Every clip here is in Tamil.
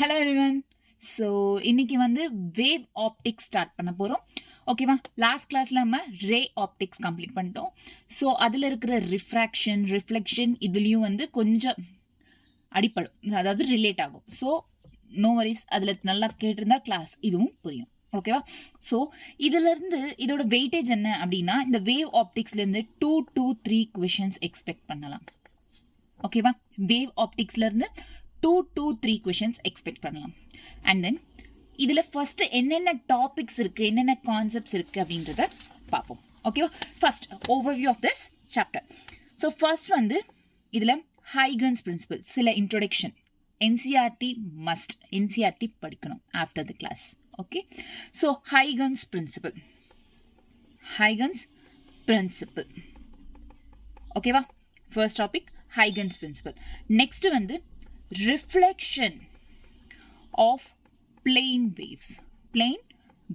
Hello everyone. ஸோ இன்னைக்கு வந்து வேவ் ஆப்டிக்ஸ் ஸ்டார்ட் பண்ண போகிறோம். ஓகேவா? லாஸ்ட் கிளாஸில் நம்ம ரே ஆப்டிக்ஸ் கம்ப்ளீட் பண்ணிட்டோம். ஸோ அதில் இருக்கிற ரிஃப்ராக்ஷன் ரிஃப்ளெக்ஷன் இதுலேயும் வந்து கொஞ்சம் அடிப்படும், அதாவது ரிலேட் ஆகும். ஸோ நோ வரிஸ், அதில் நல்லா கேட்டிருந்தா கிளாஸ் இதுவும் புரியும். ஓகேவா? ஸோ இதிலிருந்து இதோட வெயிட்டேஜ் என்ன அப்படின்னா, இந்த வேவ் ஆப்டிக்ஸ்லேருந்து 2 to 3 கொஷின்ஸ் எக்ஸ்பெக்ட் பண்ணலாம். ஓகேவா? வேவ் ஆப்டிக்ஸ்லேருந்து 2 to 3 கொஷின்ஸ் எக்ஸ்பெக்ட் பண்ணலாம். அண்ட் தென் இதில் ஃபர்ஸ்ட் என்னென்ன டாபிக்ஸ் இருக்குது, என்னென்ன கான்செப்ட்ஸ் இருக்குது அப்படின்றத பார்ப்போம். ஓகேவா? First overview of this chapter. So first வந்து இதில் ஹைகன்ஸ் பிரின்சிபல், சில இன்ட்ரோடக்ஷன். என்சிஆர்டி மஸ்ட், என்சிஆர்டி படிக்கணும் after the class. Okay? So Huygens principle, Huygens principle. ஓகேவா? First topic Huygens principle. Next வந்து reflection of plane waves. Plane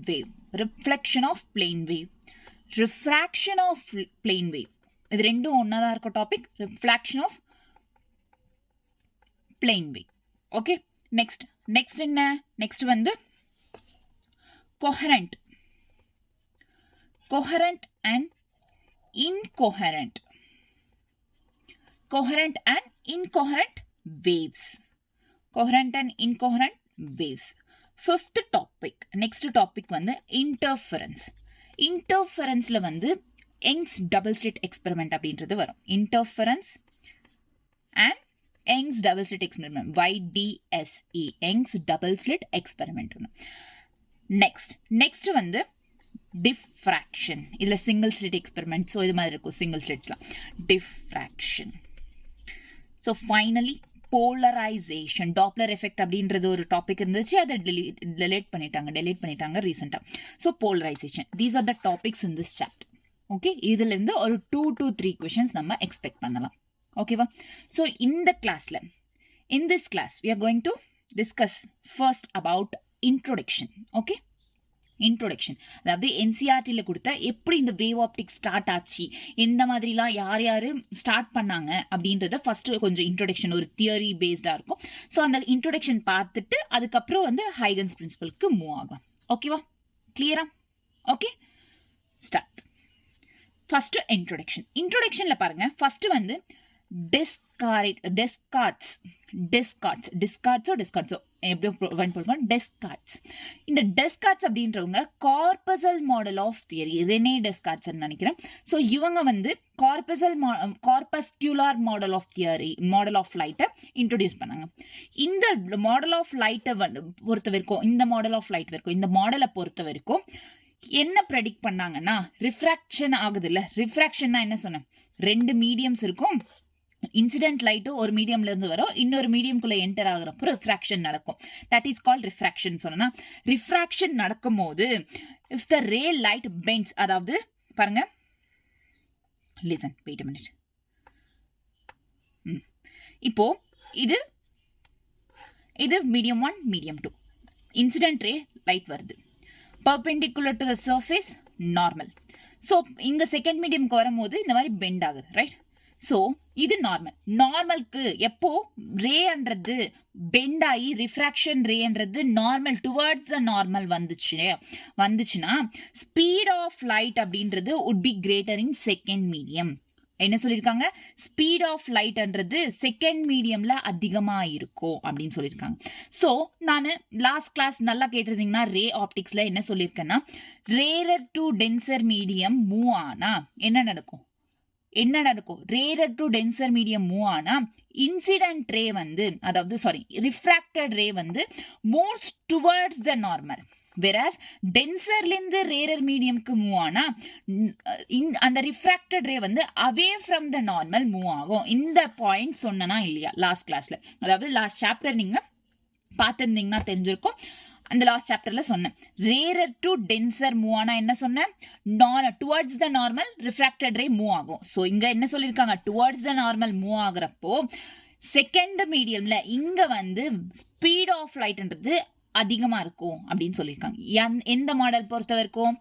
wave. Reflection of plane wave. Refraction of plane wave. இது ரெண்டும் ஒன்னாதான் இருக்க topic. Reflection of plane wave. Okay. Next என்ன? Next வந்து coherent. Coherent and incoherent. Coherent and incoherent waves. Coherent and incoherent waves. Fifth topic. Next topic வந்து interference. Interferenceல வந்து Young's double slit experiment அப்படின்றது வரும். Interference and Young's double slit experiment. YDSE. Young's double slit experiment. Next வந்து diffraction. இதுல single slit experiment. So இது மாதிரி இருக்கும் single slitsலாம். Diffraction. So finally polarisation, Doppler effect அப்படின்றது ஒரு டாபிக் இருந்துச்சு, அதை டெலீட் பண்ணிட்டாங்க ரீசெண்டாக. So polarisation, these are the topics in this chapter. Okay, இதுலேருந்து ஒரு 2 to 3 கொஷின்ஸ் நம்ம எக்ஸ்பெக்ட் பண்ணலாம். ஓகேவா? ஸோ இந்த கிளாஸில், in this class we are going to discuss first about introduction. Okay, introduction, அதாவது என்சிஆர்டியில் கொடுத்த எப்படி இந்த வேவ் ஆப்டிக்ஸ் ஸ்டார்ட் ஆச்சு, எந்த மாதிரிலாம் யார் ஸ்டார்ட் பண்ணாங்க அப்படின்றத ஃபர்ஸ்ட் கொஞ்சம் இன்ட்ரோடக்ஷன், ஒரு தியரி பேஸ்டாக இருக்கும். ஸோ அந்த இன்ட்ரோடக்ஷன் பார்த்துட்டு அதுக்கப்புறம் வந்து ஹைகன்ஸ் பிரின்சிபலுக்கு மூவ் ஆகலாம். ஓகேவா? கிளியரா? Okay, start. ஃபர்ஸ்ட் இன்ட்ரோடக்ஷன்ல பாருங்க. ஃபர்ஸ்ட் வந்து டெஸ்கார்ட்ஸ் இந்த டெஸ்கார்ட்ஸ் அப்படின்றவங்க corpuscle model of theory, René Descartes நினைக்கிறேன். ஸோ இவங்க வந்து corpuscular model of theory, model of லைட்டை இன்ட்ரோடியூஸ் பண்ணாங்க. இந்த மாடல் ஆஃப் லைட்டை பொறுத்த வரைக்கும், இந்த மாடலை பொறுத்த வரைக்கும் என்ன ப்ரெடிக்ட் பண்ணாங்கன்னா, ரிஃப்ராக்ஷன் ஆகுது இல்ல, ரிஃப்ராக்ஷன்னா என்ன சொன்னேன், ரெண்டு மீடியம்ஸ் இருக்கும். இன்சிடென்ட் லைட்டு ஒரு மீடியம்ல இருந்து வரும், இன்னொரு மீடியம்குள்ள என்டர் ஆகுறப்போ ரிஃப்ராக்ஷன் நடக்கும். That is called refraction. சொன்னா ரிஃப்ராக்ஷன் நடக்கும் போது if the ray light bends, அதாவது பாருங்க, லிசன், வெயிட் a minute. இப்போ இது medium 1, medium 2, incident ray light வருது, perpendicular to the surface, normal. So இங்க செகண்ட் மீடியம்க்கு வரும்போது இந்த மாதிரி பெண்ட் ஆகுது, ரைட்? ஸோ இது நார்மலுக்கு எப்போ ரேன்றது பெண்ட் ஆகி ரிஃப்ராக்ஷன் ரேன்றது நார்மல் டுவர்ட்ஸ் த நார்மல் வந்துச்சுன்னா ஸ்பீட் ஆஃப் லைட் அப்படின்றது would be greater in second medium. என்ன சொல்லியிருக்காங்க? ஸ்பீட் ஆஃப் லைட்ன்றது செகண்ட் மீடியம்ல அதிகமா இருக்கும் அப்படின்னு சொல்லியிருக்காங்க. ஸோ நான் லாஸ்ட் கிளாஸ் நல்லா கேட்டிருந்தீங்கன்னா, ரே ஆப்டிக்ஸ்ல என்ன சொல்லியிருக்கேன்னா, rarer to denser medium move ஆனா என்ன நடக்கும்? Rarer to denser medium move ஆனா இன்சிடென்ட் ரே வந்து, அதாவது ரிஃப்ராக்டட் ரே வந்து moves towards the normal. Whereas டென்சர்லேருந்து ரேரர் மீடியம்க்கு மூவ் ஆனா அந்த ரிஃப்ராக்டட் ரே வந்து away from the normal move ஆகும். இந்த பாயிண்ட் சொன்னா இல்லையா லாஸ்ட் கிளாஸ்ல? அதாவது லாஸ்ட் சாப்டர் நீங்க பார்த்துருந்தீங்கன்னா தெரிஞ்சிருக்கும். அந்த லாஸ்ட் சாப்டர்ல சொன்னேன், ரேரர் டு டென்சர் மூவ் ஆனா என்ன சொன்னேன், towards the normal refracted ray move ஆகும். ஸோ இங்க என்ன சொல்லியிருக்காங்க, டுவர்ட்ஸ் த நார்மல் மூவ் ஆகுறப்போ செகண்ட் மீடியம்ல இங்க வந்து ஸ்பீட் ஆஃப் லைட்ன்றது அதிகமா இருக்கும் அப்படின்னு சொல்லியிருக்காங்க. எந்த மாடல் பொறுத்த வரைக்கும்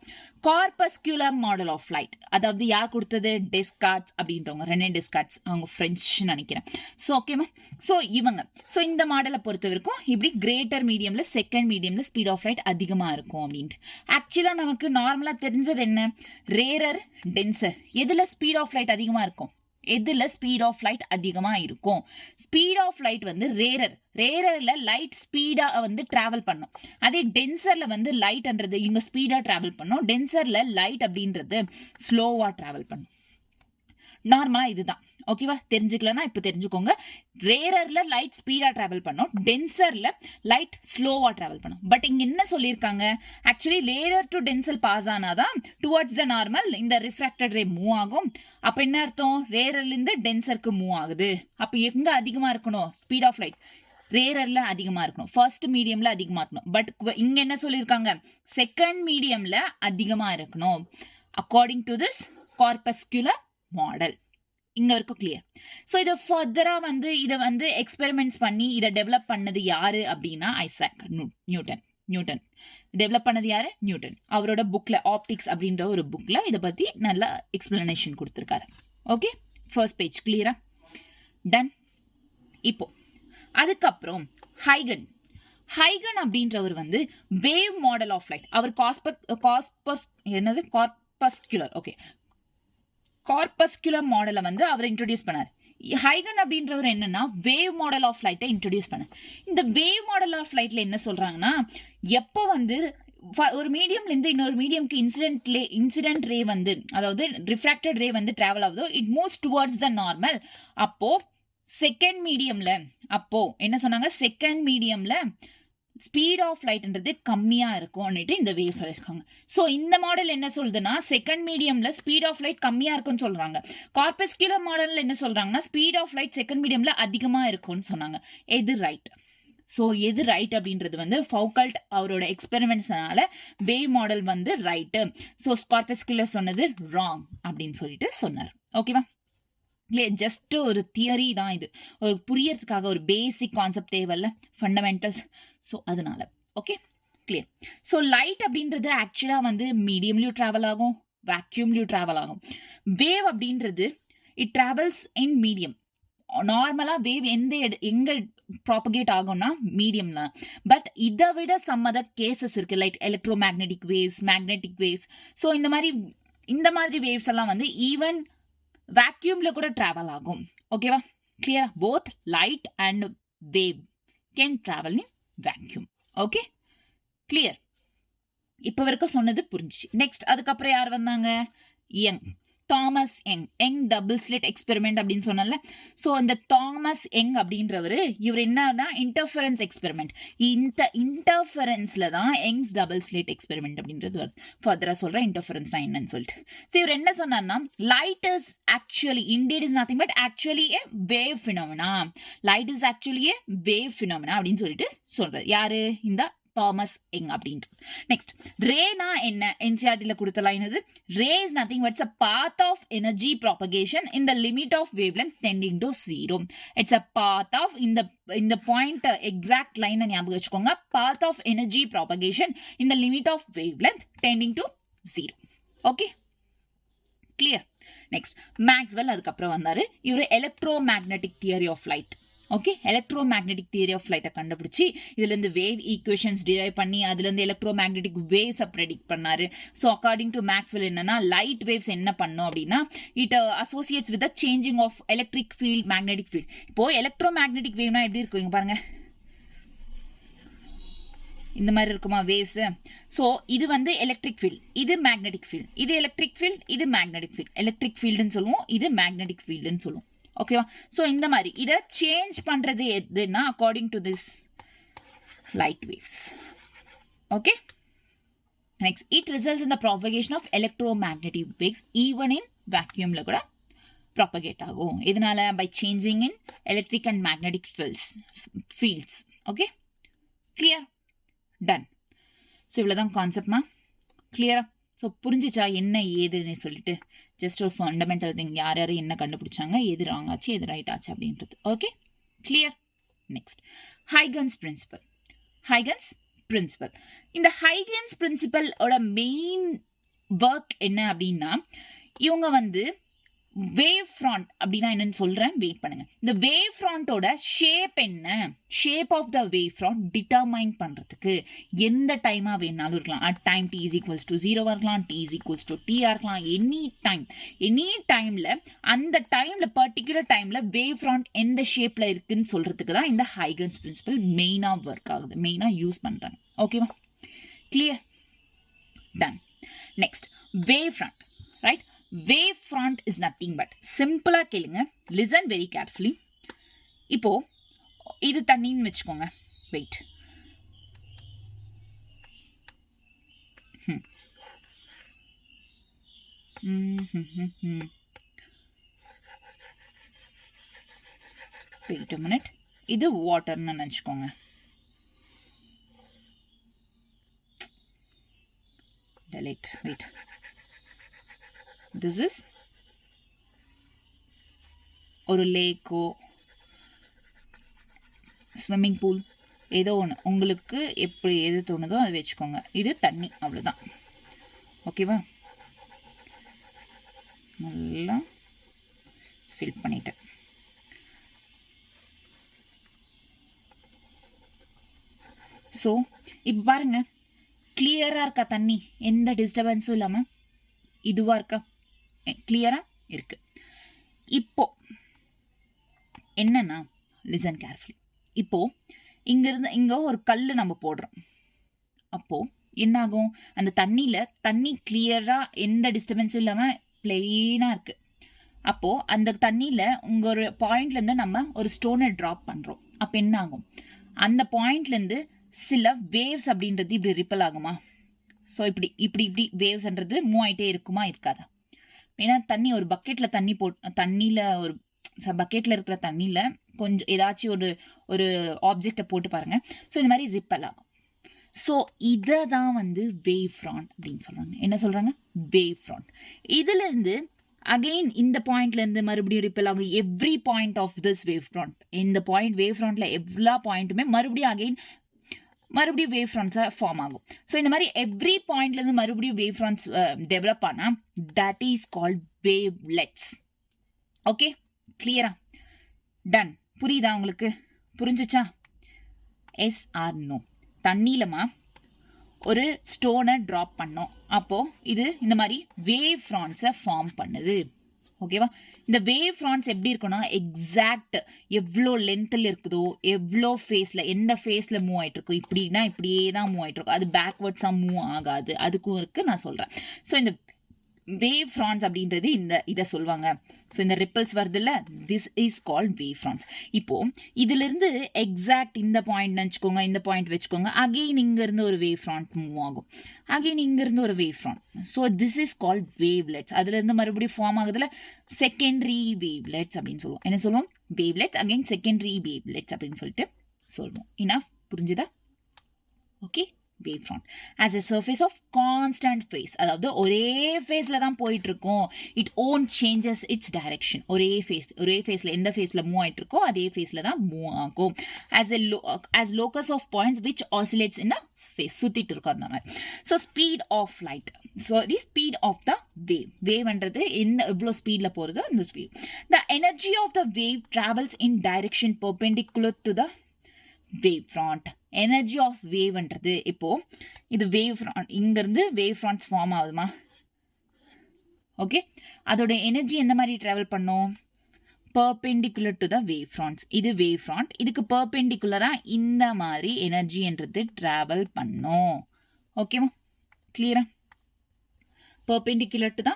கார்பஸ்குலர் மாடல் ஆஃப் லைட். அதாவது யார் கொடுத்தது? டெஸ்கார்ட்ஸ் அப்படின்றவங்க, ரெனே டெஸ்கார்ட்ஸ், அவங்க பிரெஞ்சு நினைக்கிறேன். ஸோ ஓகேமா. ஸோ இவங்க இந்த மாடலை பொறுத்த வரைக்கும் இப்படி கிரேட்டர் மீடியம்ல, செகண்ட் மீடியம்ல ஸ்பீட் ஆஃப் லைட் அதிகமா இருக்கும் அப்படின்ட்டு. ஆக்சுவலா நமக்கு நார்மலா தெரிஞ்சது என்ன? Rarer, denser. எதுல ஸ்பீட் ஆஃப் லைட் அதிகமா இருக்கும்? எதுல ஸ்பீட் ஆஃப் லைட் அதிகமா இருக்கும்? ஸ்பீட் ஆஃப் லைட் வந்து ரேரர்ல லைட் ஸ்பீடா வந்து டிராவல் பண்ணும். அதே டென்சர்ல வந்து லைட்ன்றது இங்க ஸ்பீடா டிராவல் பண்ணும். டென்சர்ல லைட் அப்படின்றது ஸ்லோவா டிராவல் பண்ணும். நார்மலா இதுதான். ஓகேவா? தெரிஞ்சுக்கலன்னா இப்ப தெரிஞ்சுக்கோங்க. ரேரர்ல லைட் ஸ்பீடா டிராவல் பண்ணும், டென்சர்ல லைட் ஸ்லோவா டிராவல் பண்ணும். பட் இங்க என்ன சொல்லியிருக்காங்க? Actually rarer to denser pass ஆனாதான் டுவர்ட்ஸ் த நார்மல் இந்த ரிஃப்ராக்டட் ரே மூவ் ஆகும். அப்ப என்ன அர்த்தம்? ரேரர்ல இருந்து டென்சருக்கு மூவ் ஆகுது. அப்ப எங்க அதிகமா இருக்கணும் ஸ்பீட் ஆஃப் லைட்? ரேரர்ல அதிகமா இருக்கணும், ஃபர்ஸ்ட் மீடியம்ல அதிகமா இருக்கணும். பட் இங்க என்ன சொல்லியிருக்காங்க? செகண்ட் மீடியம்ல அதிகமா இருக்கணும் according to this corpuscular model. இங்க வரைக்கும் கிளியர். ஸோ இதை ஃபர்தரா வந்து இதை வந்து எக்ஸ்பெரிமெண்ட்ஸ் பண்ணி இதை டெவலப் பண்ணது யாரு அப்படின்னா ஐசாக் நியூட்டன். டெவலப் பண்ணது யாரு? நியூட்டன். அவரோட புக்ல ஆப்டிக்ஸ் அப்படின்ற ஒரு புக்ல இதை பத்தி நல்ல எக்ஸ்பிளனேஷன் கொடுத்திருக்காரு. ஓகே, ஃபர்ஸ்ட் பேஜ் கிளியரா? டன். இப்போ அதுக்கப்புறம் ஹைகன் அப்படின்றவர் வந்து வேவ் மாடல் ஆஃப் லைட். அவர் கார்பஸ்குலர் ஓகே கார்பஸ்குலர் மாடலை வந்து அவர் இன்ட்ரோடியூஸ் பண்ணார். ஹைகன் அப்படின்றவர் என்னன்னா வேவ் மாடல் ஆஃப் லைட்டை இன்ட்ரோடியூஸ் பண்ண. இந்த வேவ் மாடல் ஆஃப் லைட்ல என்ன சொல்றாங்கன்னா, எப்போ வந்து ஒரு மீடியம்ல இருந்து இன்னொரு மீடியம்க்கு இன்சிடென்ட் ரே வந்து, அதாவது ரிஃப்ராக்டட் ரே வந்து டிராவல் ஆகுதோ, it moves towards the normal. அப்போ செகண்ட் மீடியம்ல என்ன சொன்னாங்க? செகண்ட் மீடியம்ல ஸ்பீட் ஆஃப் லைட்ன்றது கம்மியா இருக்கும்னுட்டு இந்த வேவ் சொல்லியிருக்காங்க. ஸோ இந்த மாடல் என்ன சொல்லுதுன்னா, செகண்ட் மீடியம்ல ஸ்பீட் ஆஃப் லைட் கம்மியா இருக்கும்னு சொல்றாங்க. கார்பஸ்குலர் மாடல்ல என்ன சொல்றாங்கன்னா, ஸ்பீட் ஆஃப் லைட் செகண்ட் மீடியம்ல அதிகமா இருக்கும்னு சொன்னாங்க. எது ரைட்? ஸோ எது ரைட் அப்படின்றது வந்து ஃபவுகல்ட் அவரோட எக்ஸ்பெரிமெண்ட்ஸ்னால வேவ் மாடல் வந்து ரைட்டு, ஸோ கார்பஸ்குலர் சொன்னது ராங் அப்படின்னு சொல்லிட்டு சொன்னார். ஓகேவா? ஜஸ்ட் ஒரு தியரி தான் இது, ஒரு புரியறதுக்காக ஒரு பேசிக் கான்செப்ட் தேவையில்ல, ஃபண்டமெண்டல்ஸ். ஸோ அதனால ஓகே கிளியர். ஸோ லைட் அப்படின்றது ஆக்சுவலா வந்து மீடியம்லயும் டிராவல் ஆகும், வேக்யூம்லயும் டிராவல் ஆகும். வேவ் அப்படின்றது இட் டிராவல்ஸ் இன் மீடியம். நார்மலா வேவ் எங்க ப்ராபகேட் ஆகும்னா மீடியம்ல. பட் இதை விட சம் அதர் கேசஸ் இருக்கு, like electro magnetic waves, magnetic waves. So இந்த மாதிரி வேவ்ஸ் எல்லாம் வந்து ஈவன் வேக்யூம்ல கூட டிராவல் ஆகும். ஓகேவா? கிளியரா? Both light and wave can travel in vacuum. Okay clear? இப்ப வரைக்கும் சொன்னது புரிஞ்சு. நெக்ஸ்ட் அதுக்கப்புறம் யார் வந்தாங்க? Thomas young double slit experiment அப்படின்னு சொன்னல. ஸோ இந்த தாமஸ் யங் அப்படின்றவர், இவர் என்னன்னா இன்டர்ஃபரன்ஸ் எக்ஸ்பெரிமெண்ட். இந்த இன்டர்ஃபரன்ஸ்ல தான் யங்ஸ் டபுள் ஸ்லிட் எக்ஸ்பெரிமெண்ட் அப்படின்றது வருது. ஃபர்தரா சொல்றேன் இன்டர்ஃபரன்ஸ்னா என்னன்னு சொல்லிட்டு. ஸோ இவர் என்ன சொன்னார்னா, light is actually indeed is nothing but actually a wave phenomena. Light is actually a wave phenomena அப்படின்னு சொல்லிட்டு சொல்றாரு. யாரு? இந்த தாமஸ் யங் அப்படின்ட்டு. நெக்ஸ்ட் ரேனா என்ன? என்சிஆர்டில கொடுத்த லைன் இது. Ray is nothing but a path of energy propagation in the limit of wavelength tending to 0. It's a path of இந்த பாயிண்ட் எக்ஸாக்ட் லைன் ஞாபகம் வச்சுக்கோங்க. path of energy propagation in the limit of wavelength tending to 0. Okay clear? Next Maxwell அதுக்கப்புறம் வந்தாரு. இவர் electromagnetic theory of light. Okay, electromagnetic theory of லைட்டை கண்டுபிடிச்சி இதுல இருந்து வேவ் ஈக்குவேஷன்ஸ் டிரைவ் பண்ணி அதுல இருந்து எலக்ட்ரோ மேக்னெட்டிக் வேவ்ஸ் ப்ரெடிக்ட் பண்ணாரு. ஸோ அக்கார்டிங் டு மேக்ஸ்வெல் என்னன்னா, லைட் வேவ்ஸ் என்ன பண்ணும் அப்படின்னா, it associates with changing of electric field, magnetic field. இப்போ எலக்ட்ரோ மேக்னெட்டிக் வேவ்னா எப்படி இருக்கும்? இங்க பாருங்க, இந்த மாதிரி இருக்குமா வேவ்ஸ்? ஸோ இது வந்து எலக்ட்ரிக் ஃபீல்ட், இது மேக்னெட்டிக் ஃபீல்ட், இது எலக்ட்ரிக் ஃபீல்ட், இது மேக்னெட்டிக் ஃபீல்ட். எலக்ட்ரிக் ஃபீல்டுன்னு சொல்லுவோம், இது மேக்னெட்டிக் ஃபீல்டுன்னு சொல்லுவோம். ஓகேவா? ஸோ இந்த மாதிரி இதை சேஞ்ச் பண்றது எதுன்னா according to this light waves. Okay next it results in the propagation of electromagnetic waves even in வேக்யூம்ல கூட ப்ராபகேட் ஆகும். இதனால by changing in electric and magnetic fields. Okay clear? Done. So இவ்வளோதான் கான்செப்ட்மா. கிளியரா? ஸோ புரிஞ்சிச்சா என்ன ஏதுன்னு சொல்லிட்டு? ஜஸ்ட் ஒரு ஃபண்டமெண்டல் திங், யார் யார் என்ன கண்டுபிடிச்சாங்க, எது ராங் ஆச்சு எது ரைட் ஆச்சு அப்படின்றது. Okay clear? Next Huygens principle. Huygens principle. இந்த ஹைகன்ஸ் பிரின்சிபல் ஓட மெயின் ஒர்க் என்ன அப்படின்னா, இவங்க வந்து வேவ் ஃப்ராண்ட் அப்படின்னா என்னன்னு சொல்றேன், வெயிட் பண்ணுங்க. இந்த வேவ் ஃப்ராண்டோட ஷேப் என்ன, shape of the wave front determine பண்றதுக்கு எந்த டைமா வேணாலும் இருக்கலாம். At time t is equals to 0 இருக்கலாம், t is equals to t இருக்கலாம், எனி டைம்ல அந்த டைம்ல பர்டிகுலர் டைம்ல வேவ் ஃப்ராண்ட் எந்த ஷேப்ல இருக்குன்னு சொல்றதுக்கு தான் இந்த ஹைகன்ஸ் பிரின்சிபல் மெயினா ஒர்க் ஆகுது, மெயினா யூஸ் பண்றாங்க. ஓகேவா, clear, done. Next wave front, right? Wave front is nothing but, simple கேளுங்க, listen very carefully. இப்போ இது தண்ணின்னு வச்சுக்கோங்க, wait. Wait a minute. இது வாட்டர்னு நினச்சிக்கோங்க. Delete, wait. This is ஒரு லேக்கோ ஸ்விம்மிங் பூல் ஏதோ ஒன்று, உங்களுக்கு எப்படி எது தோணுதோ அதை வச்சுக்கோங்க. இது தண்ணி, அவ்வளோதான். ஓகேவா, நல்லா ஃபில் பண்ணிட்டேன். ஸோ இப்போ பாருங்க, கிளியராக இருக்கா தண்ணி, எந்த டிஸ்டர்பன்ஸும் இல்லாமல் இதுவாக இருக்கா, கிளியராக இருக்கு. இப்போ என்னன்னா, லிசன் கேர்ஃபுல்லி. இப்போ இங்கிருந்து இங்கே ஒரு கல் நம்ம போடுறோம். அப்போ என்னாகும், அந்த தண்ணி கிளியராக எந்த டிஸ்டர்பன்ஸும் இல்லாமல் பிளெயினாக இருக்கு. அப்போ அந்த தண்ணியில் உங்கள் ஒரு பாயிண்ட்லேருந்து நம்ம ஒரு ஸ்டோனை ட்ராப் பண்ணுறோம். அப்போ என்ன ஆகும், அந்த பாயிண்ட்லேருந்து சில வேவ்ஸ் அப்படின்றது இப்படி ரிப்பல் ஆகுமா? ஸோ இப்படி இப்படி இப்படி வேவ்ஸ்ன்றது மூவ் ஆகிட்டே இருக்குமா, இருக்காதா? ஏன்னா தண்ணி ஒரு பக்கெட்டில் தண்ணி தண்ணியில் ஒரு பக்கெட்டில் இருக்கிற தண்ணியில் கொஞ்சம் ஏதாச்சும் ஒரு ஆப்ஜெக்டை போட்டு பாருங்க. ஸோ இந்த மாதிரி ரிப்பல் ஆகும். ஸோ இதை தான் வந்து வேவ் ஃப்ராண்ட் அப்படின்னு சொல்கிறாங்க. என்ன சொல்கிறாங்க, வேவ் ஃப்ராண்ட். இதுலேருந்து அகெயின் இந்த பாயிண்ட்லேருந்து மறுபடியும் ரிப்பல் ஆகும். Every point of this wave front, இந்த பாயிண்ட் வேவ் ஃப்ராண்டில் எல்லா பாயிண்ட்டுமே மறுபடியும் வேவ் ஃப்ராண்ட்ஸாக ஃபார்ம் ஆகும். ஸோ இந்த மாதிரி எவ்ரி பாயிண்ட்லேருந்து மறுபடியும் வேவ் ஃப்ராண்ட்ஸ் டெவலப் ஆனால் that is called wavelets. Okay, கிளியரா, டன். புரியுதா உங்களுக்கு, புரிஞ்சிச்சா? S or no? தண்ணியிலமா ஒரு ஸ்டோனை ட்ராப் பண்ணோம், அப்போது இது இந்த மாதிரி வேவ் ஃப்ராண்ட்ஸை ஃபார்ம் பண்ணுது. ஓகேவா, இந்த வேவ் ஃப்ராண்ட்ஸ் எப்படி இருக்குன்னா, எக்ஸாக்ட் எவ்வளோ லென்த்தில் இருக்குதோ, எவ்வளோ ஃபேஸில் எந்த ஃபேஸில் மூவ் ஆகிட்டு இருக்கோ, இப்படின்னா இப்படியே தான் மூவ் ஆகிட்டு இருக்கும். அது பேக்வர்ட்ஸாக மூவ் ஆகாது, அதுக்கும் இருக்குது, நான் சொல்கிறேன். ஸோ இந்த வேவ் ஃப்ராண்ட்ஸ் அப்படின்றது இதை சொல்லுவாங்க. ஸோ இந்த ரிப்பல்ஸ் வருதுல்ல, திஸ் இஸ் கால்ட் வேவ் ஃப்ராண்ட்ஸ். இப்போது இதிலிருந்து எக்ஸாக்ட் இந்த பாயிண்ட் நினச்சிக்கோங்க, இந்த பாயிண்ட் வச்சுக்கோங்க, அகெயின் இங்கேருந்து ஒரு வேவ் ஃப்ராண்ட் மூவ் ஆகும், அகெயின் இங்கேருந்து ஒரு wave front. So this is called wavelets. அதுலேருந்து மறுபடியும் ஃபார்ம் ஆகுதுல, செகண்டரி வேவ்லெட்ஸ் அப்படின்னு சொல்லுவோம். என்ன சொல்லுவோம், வேவ்லெட்ஸ், அகெயின் செகண்டரி வேவ்லெட்ஸ் அப்படின்னு சொல்லிட்டு சொல்லுவோம். இனஃப், புரிஞ்சுதா? Okay, wave front as a surface of constant phase, அதாவது ஒரே ஃபேஸ்ல தான் போயிட்டு இருக்கும். it won't changes its direction. ஒரே ஃபேஸ்ல எந்த ஃபேஸ்ல மூவ் ஆயிட்டு இருக்கோ அதே ஃபேஸ்ல தான் மூவ் ஆகும். as locus of points which oscillates in a phase, சுத்திட்டு இருக்கும் அந்த மாதிரி. so speed of light, so the speed of the waveன்றது எவ்வளோ ஸ்பீட்ல போறதோ அந்த wave. the energy of the wave travels in direction perpendicular to the wave front. Energy of வேவ்ன்றது, இப்போ இது வேவ் ஃப்ராண்ட், இங்கேருந்து வேவ் ஃப்ராண்ட்ஸ் ஃபார்ம் ஆகுதுமா? ஓகே, அதோட எனர்ஜி எந்த மாதிரி ட்ராவல் பண்ணும், perpendicular to the wave fronts. இது வேவ் ஃப்ராண்ட், இதுக்கு பர்பெண்டிகுலராக இந்த மாதிரி எனர்ஜின்றது ட்ராவல் பண்ணும். ஓகேவா, கிளியரா? Perpendicular to the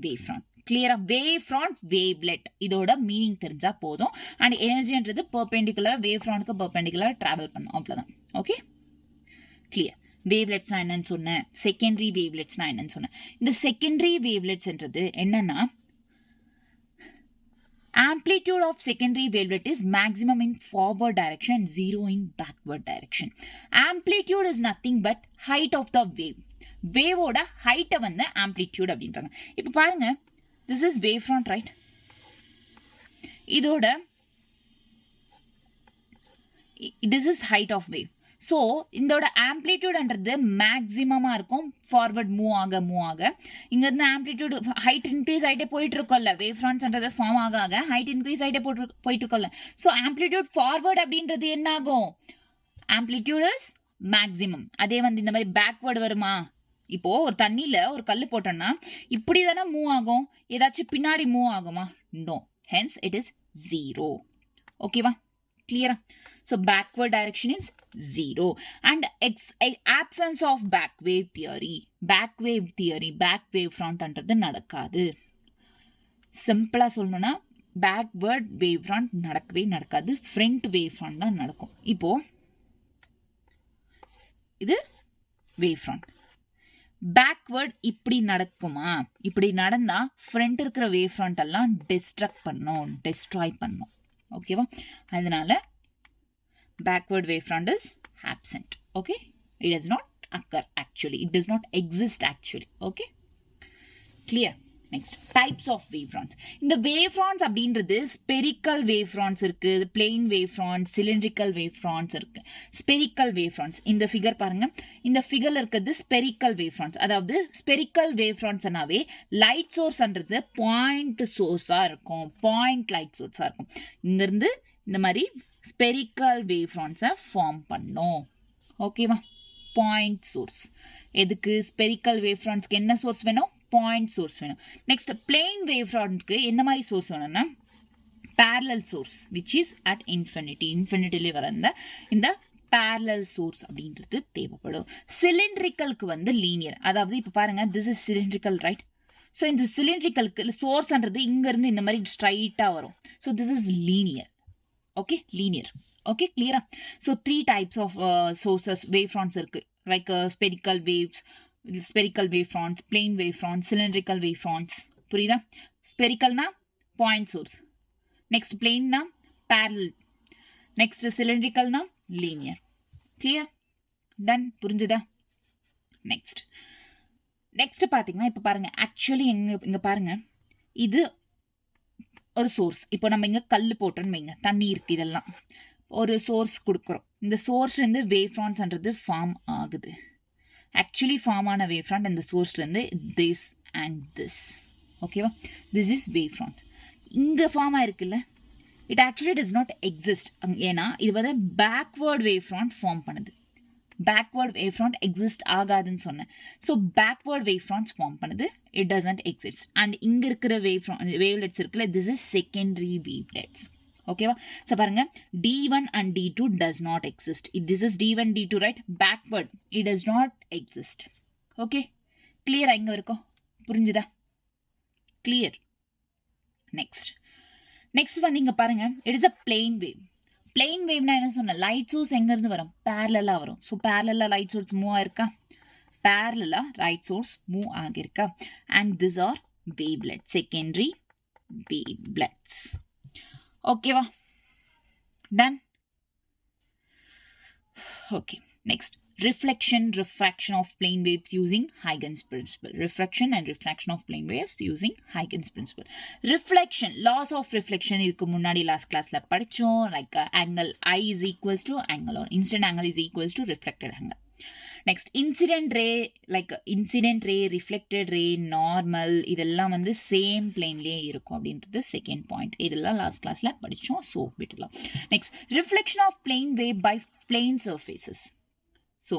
wave front. கிளியரா? வேவ் ஃப்ராண்ட், வேவ்லெட், இதோட மீனிங் தெரிஞ்சா போதும். அண்ட் எனர்ஜின்றது பர்பெண்டிகுலர், வேவ் ஃப்ராண்ட்க்கு பர்பெண்டிகுலர் ட்ராவல் பண்ணும், அவ்வளோதான். Okay, clear? வேவ்லெட்ஸ்னா என்னன்னு சொன்னேன், செகண்டரி வேவ்லெட்ஸ்னா என்னன்னு சொன்னேன். இந்த செகண்டரி வேவ்லெட்ஸ்ன்றது என்னன்னா, amplitude of secondary wavelet is maximum in forward direction, zero in backward direction. Amplitude is nothing but height of the wave. வேவோட ஹைட்டை வந்து ஆம்ப்ளிடியூட் அப்படின்றாங்க. இப்போ பாருங்க, this is wave front, right? இதோட this is height of wave. So இதோட ஆம்ப்ளிடியூட்ன்றது மேக்ஸிமமாக இருக்கும் ஃபார்வர்ட் மூவ் ஆக இங்கேருந்து ஆம்ப்ளிடியூட் ஹைட் இன்க்ரீஸ் ஆகிட்டே போயிட்டு இருக்கோம்ல வேவ் ஃப்ரான்ஸ்ன்றது ஃபார்ம் ஆக ஹைட் இன்க்ரீஸ் ஆகிட்டே போயிட்டு இருக்கோம்ல ஸோ ஆம்ப்ளிடியூட் ஃபார்வர்ட் அப்படின்றது என்ன ஆகும் ஆம்ப்ளிடியூட் இஸ் மேக்ஸிமம் அதே வந்து இந்த மாதிரி பேக்வேர்டு வருமா இப்போ ஒரு தண்ணியில் ஒரு கல் போட்டோம்னா இப்படி தானே மூவ் ஆகும் ஏதாச்சும் பின்னாடி மூவ் ஆகுமா நோ ஹென்ஸ் இட் இஸ் 0 ஓகேவா கிளியரா so backward direction is 0 and absence of back wave theory back wave ஃப்ரண்ட்ன்றது நடக்காது சிம்பிளா சொல்லணும்னா பேக்வர்ட் வேவ் ஃப்ரண்ட் நடக்காது ஃப்ரண்ட் வேவ் ஃப்ரண்ட் தான் நடக்கும் இப்போ இது வேவ் ஃப்ரண்ட் பேக்வர்ட் இப்படி நடக்குமா இப்படி நடந்தா ஃப்ரண்ட் இருக்கிற வேவ் ஃப்ரண்ட் எல்லாம் டெஸ்ட்ராய் பண்ணும் ஓகேவா அதனால backward wave front is absent okay it does not occur actually it does not exist actually okay clear next types of wave fronts இந்த wave fronts அப்படின்றது spherical wave fronts இருக்கு plane wave fronts cylindrical wave fronts இருக்கு spherical wave fronts இந்த ஃபிகர் பாருங்க இந்த ஃபிகர்ல இருக்குது spherical wave fronts அதாவது spherical wave frontsனாவே லைட் சோர்ஸ்ன்றது பாயிண்ட் சோர்ஸா இருக்கும் பாயிண்ட் லைட் சோர்ஸா இருக்கும் இங்க இருந்து இந்த மாதிரி spherical wave fronts ஃபார்ம் பண்ணும் ஓகேவா பாயிண்ட் சோர்ஸ் எதுக்கு spherical wave frontsக்கு என்ன சோர்ஸ் வேணும் பாயிண்ட் சோர்ஸ் வேணும் நெக்ஸ்ட் பிளேன் வேவ் ஃப்ரண்ட்க்கு என்ன மாதிரி சோர்ஸ் வேணும்னா parallel source which is at இன்ஃபினிட்டிலே வர இந்த parallel source அப்படின்றது தேவைப்படும் சிலிண்ட்ரிக்கலுக்கு வந்து லீனியர் அதாவது இப்போ பாருங்க this is cylindrical right so இந்த சிலிண்ட்ரிக்கலுக்கு சோர்ஸ்ன்றது இங்கேருந்து இந்த மாதிரி ஸ்ட்ரைட்டாக வரும் so this is linear okay linear okay clear so 3 types of sources wave fronts irukku like spherical wave fronts plane wave fronts cylindrical wave fronts புரியுதா spherical na point source next plane na parallel next cylindrical na linear clear done புரிஞ்சுதா next பாத்தீங்கன்னா இப்ப பாருங்க actually இங்க பாருங்க இது ஒரு சோர்ஸ் இப்போ நம்ம இங்க கல் போட்டோம்னு வைங்க தண்ணி இருக்கு இதெல்லாம் ஒரு சோர்ஸ் கொடுக்குறோம் இந்த சோர்ஸ்லேருந்து வேவ் ஃப்ரண்ட்ஸ்ன்றது ஃபார்ம் ஆகுது ஆக்சுவலி ஃபார்ம் ஆன வேவ் ஃப்ரண்ட் இந்த சோர்ஸ்லேருந்து திஸ் அண்ட் திஸ் ஓகேவா திஸ் இஸ் வேவ் ஃப்ரண்ட் இங்கே ஃபார்ம் ஆயிருக்குல்ல it actually does not exist ஏன்னா இது வந்து பேக்வேர்ட் வேவ் ஃப்ரண்ட் ஃபார்ம் பண்ணுது பேக்வேர்ட் வேவ் ஃப்ரண்ட் எக்ஸிஸ்ட் ஆகாதுன்னு சொன்னேன் so backward wave fronts form பண்ணுது இட் டசன்ட் எக்ஸிஸ்ட் அண்ட் இங்கே இருக்கிற வேவ்லெட்ஸ் இருக்குல்ல திஸ் இஸ் செகண்டரி வேவ்லெட்ஸ் ஓகேவா ஸோ பாருங்க D1 and D2 does not exist this is D1 D2 right backward it does not exist okay clear இங்க வரைக்கும் புரிஞ்சுதா clear next வந்து இங்க பாருங்க it is a plane wave plane wave na என்ன சொன்ன லைட் சோர்ஸ் எங்க இருந்து வரும் parallel வரும் so parallel light source move ஆயிருக்கா parallel லைட் சோர்ஸ் மூவ் ஆகிருக்கா and these are wavelets secondary wavelets okay va done okay next refraction of plane waves using Huygens principle refraction and refraction of plane waves using Huygens principle reflection laws of reflection இதுக்கு முன்னாடி லாஸ்ட் கிளாஸ்ல படிச்சோம் like angle I is equals to angle or incident angle is equals to reflected angle next incident ray reflected ray normal இதெல்லாம் வந்து சேம் பிளேன்லயே இருக்கும் அப்படின்றது செகண்ட் பாயிண்ட் இதெல்லாம் லாஸ்ட் கிளாஸ்ல படிச்சோம் சோ விட்டுலாம் next reflection of plane wave by plane surfaces so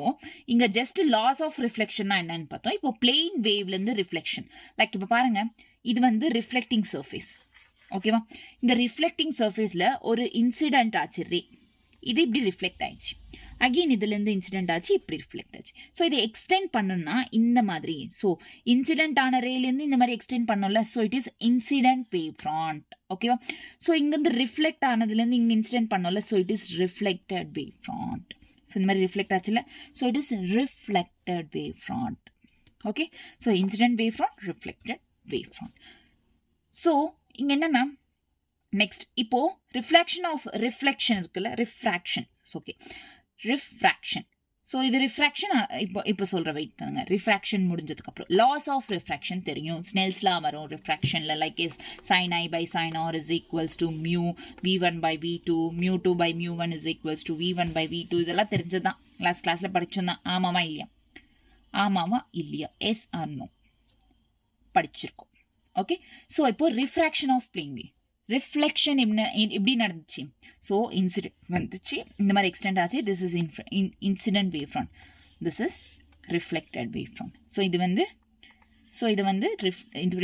இங்கே ஜஸ்ட் லாஸ் ஆஃப் ரிஃப்ளெக்ஷன்னா என்னன்னு பார்த்தோம் இப்போ பிளெயின் வேவ்லேருந்து ரிஃப்ளெக்ஷன் லைக் இப்போ பாருங்க இது வந்து ரிஃப்ளெக்டிங் சர்ஃபேஸ் ஓகேவா இந்த ரிஃப்ளெக்டிங் சர்ஃபேஸில் ஒரு இன்சிடென்ட் ஆச்சு ரே இது இப்படி ரிஃப்ளெக்ட் ஆயிடுச்சு அகெயின் இதுலேருந்து இன்சிடென்ட் ஆச்சு இப்படி ரிஃப்ளெக்ட் ஆச்சு ஸோ இதை எக்ஸ்டெண்ட் பண்ணணும்னா இந்த மாதிரி ஸோ இன்சிடென்ட் ஆன ரேலேருந்து இந்த மாதிரி எக்ஸ்டெண்ட் பண்ணோம்ல so it is incident wave front ஓகேவா ஸோ இங்கேருந்து ரிஃப்ளெக்ட் ஆனதுலேருந்து இங்கே இன்சிடென்ட் பண்ணோம்ல so it is reflected wave front so இந்த மாதிரி ரிஃப்ளெக்ட் ஆச்சுல so it is reflected wave front okay so incident wave front reflected wave front so இங்கே என்னென்னா நெக்ஸ்ட் இப்போ ரிஃப்ளெக்ஷன் இருக்குல்ல ரிஃப்ராக்ஷன் ஓகே ரிஃப்ராக்ஷன் ஸோ இது ரிஃப்ராக்ஷன் இப்போ சொல்கிற வெயிட் பண்ணுங்க. ரிஃப்ராக்ஷன் முடிஞ்சதுக்கப்புறம் லாஸ் ஆஃப் ரிஃப்ராக்ஷன் தெரியும். ஸ்னெல்ஸ்லாம் வரும் ரிஃப்ராக்ஷனில், like is sin I by sin R is equals to mu v1 by v2, mu2 by mu1 is equals to v1 by v2. இதெல்லாம் தெரிஞ்சதுதான், லாஸ்ட் கிளாஸில் படிச்சோம்தான். ஆமாவா இல்லையா எஸ் ஆர் நோ படிச்சிருக்கோம். ஓகே, ஸோ இப்போ refraction of plane wave, reflection எப்படி நடந்துச்சு? ஸோ இன்சிடென்ட் வந்துச்சு, இந்த மாதிரி எக்ஸ்டெண்ட் ஆச்சு. This is incident wave front, this is reflected wave front. So இது வந்து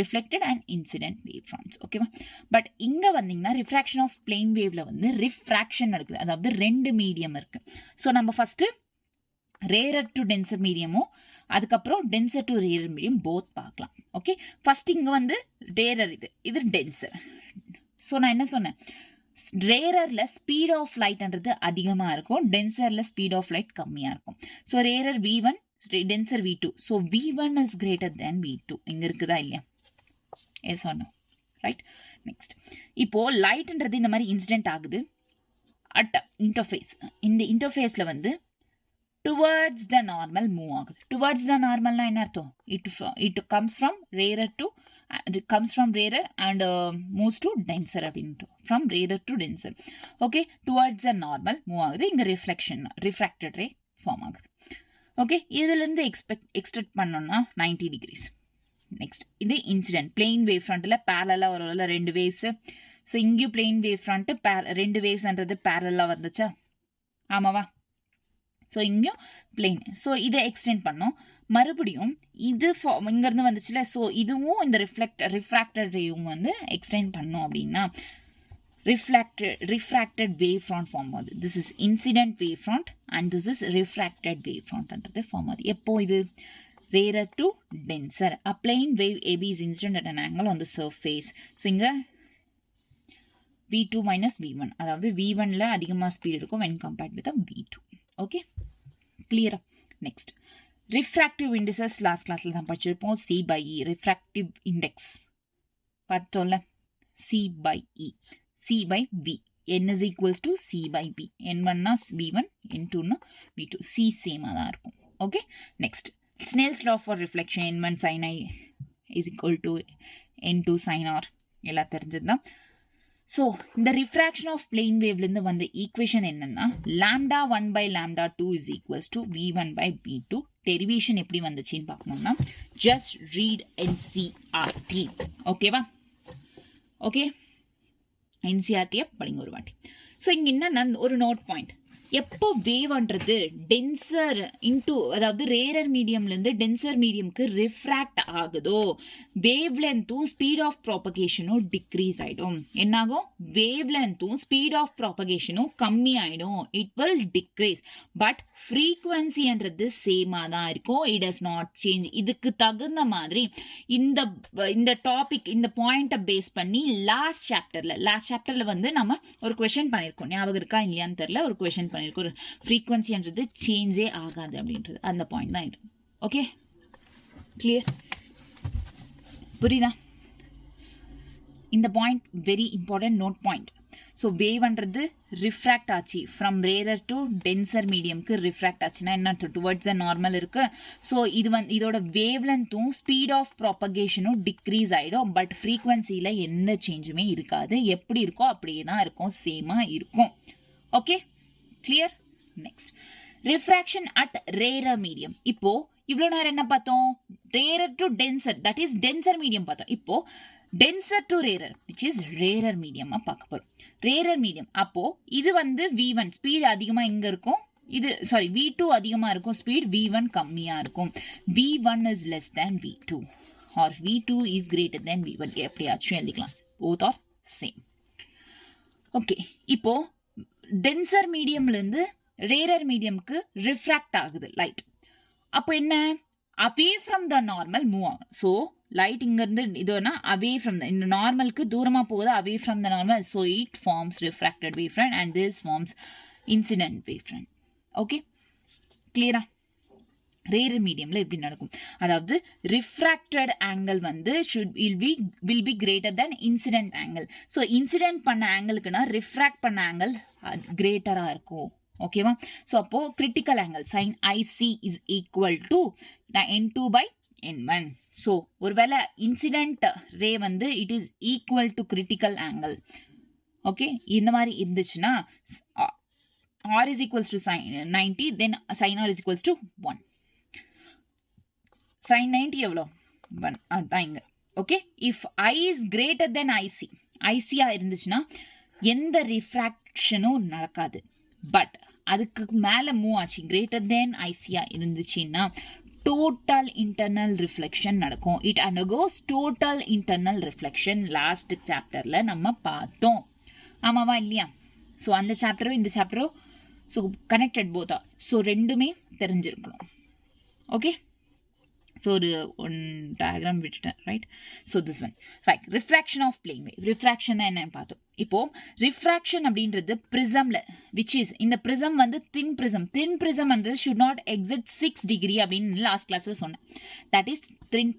reflected and incident wave fronts. ஓகேவா? பட் இங்கே வந்தீங்கன்னா ரிஃப்ராக்ஷன் ஆஃப் பிளேன் வேவ்ல வந்து ரிஃப்ராக்ஷன் நடக்குது, அதாவது 2 மீடியம் இருக்கு. ஸோ நம்ம ஃபர்ஸ்ட் ரேரர் டு டென்சர் மீடியமும் அதுக்கப்புறம் tensor to rarer medium both பார்க்கலாம். ஓகே, ஃபர்ஸ்ட் இங்கே வந்து ரேரர், இது டென்சர். ஸோ நான் என்ன சொன்னேன், ரேரரில் ஸ்பீட் ஆஃப் லைட்ன்றது அதிகமாக இருக்கும், டென்சரில் ஸ்பீட் ஆஃப் லைட் கம்மியாக இருக்கும். So rarer V1, denser V2. So V1 is greater than V2. இங்கே இருக்குதா இல்லையா? Yes or no? Right. Next, இப்போது லைட்ன்றது இந்த மாதிரி இன்சிடென்ட் ஆகுது அட் இன்டர்ஃபேஸ். இந்த இன்டர்ஃபேஸில் வந்து டுவர்ட்ஸ் த நார்மல் மூவ் ஆகுது. டுவர்ட்ஸ் த நார்மல்னா என்ன அர்த்தம்? It comes from rarer to and moves to denser அப்படின்ட்டு, from rarer to denser. Okay, towards the normal move ஆகுது. இங்கே ரிஃப்ராக்டட் ரே ஃபார்ம் ஆகுது. ஓகே, இதுலேருந்து எக்ஸ்பெக்ட் பண்ணோம்னா 90 degrees. நெக்ஸ்ட், இது இன்சிடென்ட் பிளெயின் வேவ் ஃப்ரண்ட்டில் பேரலாக வரல 2 வேவ்ஸு. ஸோ இங்கேயும் பிளெயின் வேவ் ஃப்ரண்ட்டு 2 வேவ்ஸ்ன்றது பேரலாக வந்துச்சா? ஆமாவா? ஸோ இங்கேயும் பிளெயின். ஸோ இதை எக்ஸ்டெண்ட் பண்ணோம். மறுபடியும் இது இங்கேருந்து வந்துச்சுல, ஸோ இதுவும் இந்த ரிஃப்ராக்டட் ரேவும் வந்து எக்ஸ்டெண்ட் பண்ணோம் அப்படின்னா ரிஃப்ராக்டட் வேவ் ஃப்ரண்ட் ஃபார்ம் ஆகுது. This is incident wave front and this is refracted wave ஃப்ரண்ட்ன்றது ஃபார்ம் ஆகுது. எப்போ இது rarer to denser. A plane wave AB is incident at an angle on the surface. So இங்க V2 minus V1. அதாவது V1ல அதிகமா ஸ்பீட் இருக்கும் when compared with the V2. Okay? Clear? Next. Refractive indices last classல தான் படிச்சிருப்போம். C by E. Refractive index. பார்த்தோம்ல? C by E. C by V. N is equals to C by B. N1 na V1, N2 na V2. C same தான் இருக்கும். Okay? Next. Snell's law for reflection, N1 sin I is equal to N2 sin R. எல்லாம் தெரிஞ்சதுதான். ஸோ இந்த ரிஃப்ராக்ஷன் ஆஃப் பிளெயின் வேவ்லேருந்து வந்த ஈக்குவேஷன் என்னன்னா λ1 by λ2 is equals to V1 by V2. Derivation எப்படி வந்துச்சுன்னு பார்க்கணும்னா ஜஸ்ட் ரீட் NCERT. ஓகேவா? ஓகே, NCERT படிங்க ஒரு வாட்டி. ஸோ இங்கே என்ன ஒரு நோட் பாயிண்ட், எப்போ வேவ்ன்றது டென்சர் இன்டூ, அதாவது ரேரர் மீடியம்லேருந்து டென்சர் மீடியம்க்கு ரிஃப்ராக்ட் ஆகுதோ வேவ் லென்த்தும் ஸ்பீட் ஆஃப் ப்ராபகேஷனும் டிக்ரீஸ் ஆகிடும். என்னாகும்? வேவ் லென்த்தும் ஸ்பீட் ஆஃப் ப்ராபகேஷனும் கம்மி ஆகிடும். It will decrease. பட் ஃப்ரீக்வன்சின்றது சேமாக தான் இருக்கும். It does not change. இதுக்கு தகுந்த மாதிரி இந்த டாபிக், இந்த பாயிண்ட்டை பேஸ் பண்ணி லாஸ்ட் சாப்டரில் வந்து நம்ம ஒரு கொஷின் பண்ணியிருக்கோம். ஞாபகம் இருக்கா இல்லையான்னு தெரியல. ஒரு கொஷின் பண்ணியிருக்கோம். ஒரு ஃப்ரீக்வன்சின்றது சேஞ்சே ஆகாது அப்படின்றது. அந்த பாயிண்ட் தான் இது. Okay, clear? புரியுதா? இந்த point very important note point. So வேவ்ன்றது ரிஃப்ராக்ட் ஆச்சு ஃப்ரம் ரேரர் டு டென்சர் மீடியம்க்கு ரிஃப்ராக்ட் ஆச்சுன்னா என்ன டுவர்ட்ஸ் த நார்மல் இருக்கு. ஸோ இது வந்து இதோட வேவ் லென்த்தும் ஸ்பீட் ஆஃப் ப்ராபகேஷனும் டிக்ரீஸ் ஆகிடும். பட் ஃப்ரீக்வன்சியில் எந்த சேஞ்சுமே இருக்காது. எப்படி இருக்கோ அப்படியே தான் இருக்கும், சேமாக இருக்கும். Okay, clear? Next, refraction at rarer medium. இப்போ இவ்வளோ நேரம் என்ன பார்த்தோம்? Rarer to tensor, that is tensor medium பார்த்தோம். இப்போ tensor to rarer, which is rarer மீடியமா பார்க்க போறோம். ரேரர் மீடியம் அப்போ இது வந்து V1 ஸ்பீட் அதிகமாக இங்கே இருக்கும், இது சாரி V2 அதிகமாக இருக்கும், ஸ்பீட் V1 கம்மியாக இருக்கும். V1 is less than V2 or V2 is greater than V1. எப்படியாச்சும் எழுதிக்கலாம். Both are same. ஓகே, இப்போ டென்சர் மீடியம்லேருந்து ரேரர் மீடியம்க்கு ரிஃப்ராக்ட் ஆகுது லைட். அப்போ என்ன? Away from the normal move ஆகும். ஸோ லைட் இங்கேருந்து இதுனா அவே ஃப்ரம் த, இந்த நார்மலுக்கு தூரமாக போகுது, away from the normal. So it forms refracted wave front and this forms incident wave front. Okay, கிளியரா? ரேரர் மீடியமில் எப்படி நடக்கும்? அதாவது ரிஃப்ராக்டட் ஆங்கிள் வந்து will be greater than incident angle. So incident பண்ண ஆங்கிளுக்குன்னா ரிஃப்ராக்ட் பண்ண ஆங்கிள் கிரேட்டராக இருக்கும். ஓகேவா? ஸோ அப்போ critical angle sine IC is equal to n2 by n1. So ஒருவேளை இன்சிடென்ட் ரே வந்து it is equal to critical angle. Okay, இந்த மாதிரி இருந்துச்சுன்னா r is equals to sin 90, then sin r is equals to 1. sin 90 எவ்வளோ? 1. அதுதான் இங்க. Okay, if I is greater than IC, ஐசியா இருந்துச்சுன்னா எந்த ரிஃப்ராக்ஷனும் நடக்காது. பட் அதுக்கு மேலே மூவ் ஆச்சு, கிரேட்டர் தென் ஐசியா இருந்துச்சுன்னா டோட்டல் இன்டர்னல் ரிஃப்ளெக்ஷன் நடக்கும். It undergoes total internal reflection. Last சாப்டரில் நம்ம பார்த்தோம், ஆமாவா இல்லையா? ஸோ அந்த சாப்டரும் இந்த சாப்டரும் ஸோ கனெக்டட் போத்தா. ஸோ ரெண்டுமே தெரிஞ்சிருக்கணும். ஓகே, ஸோ ஒரு ஒன் டயக்ராம் விட்டுட்டேன், right? So this one right. Refraction of plane wave. Refraction என்னன்னு பார்த்தோம். இப்போ ரிஃப்ராக்ஷன் அப்படின்றது ப்ரிசம்ல, விச் இஸ் இந்த ப்ரிசம் வந்து தின் ப்ரிசம். தின் ப்ரிசம் வந்து ஷுட் நாட் எக்ஸிட் 6 டிகிரி அப்படின்னு லாஸ்ட் கிளாஸ்ல சொன்னேன். That is thin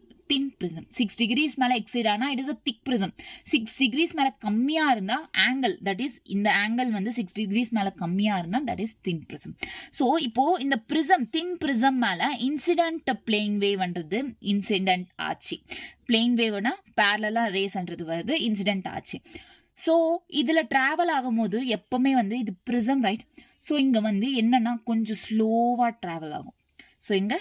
prism. 6 degrees மேலே எக்ஸிட் ஆனால் it is a thick prism. 6 degrees மேலே கம்மியாக இருந்தால் ஆங்கிள், தட் இஸ் இந்த ஆங்கிள் வந்து 6 டிகிரிஸ் மேலே கம்மியாக இருந்தால் that is thin prism. So இப்போ இந்த ப்ரிசம், தின் ப்ரிசம் மேலே இன்சிடென்ட் பிளேன் வேவ்ன்றது இன்சிடென்ட் ஆச்சு. பிளேன் வேவ்னா பேரலா ரேஸ்ன்றது வருது, இன்சிடென்ட் ஆச்சு. ஸோ இதில் ட்ராவல் ஆகும்போது எப்பவுமே வந்து இது ப்ரிசம், ரைட்? ஸோ இங்கே வந்து என்னன்னா கொஞ்சம் ஸ்லோவாக ட்ராவல் ஆகும். ஸோ இங்கே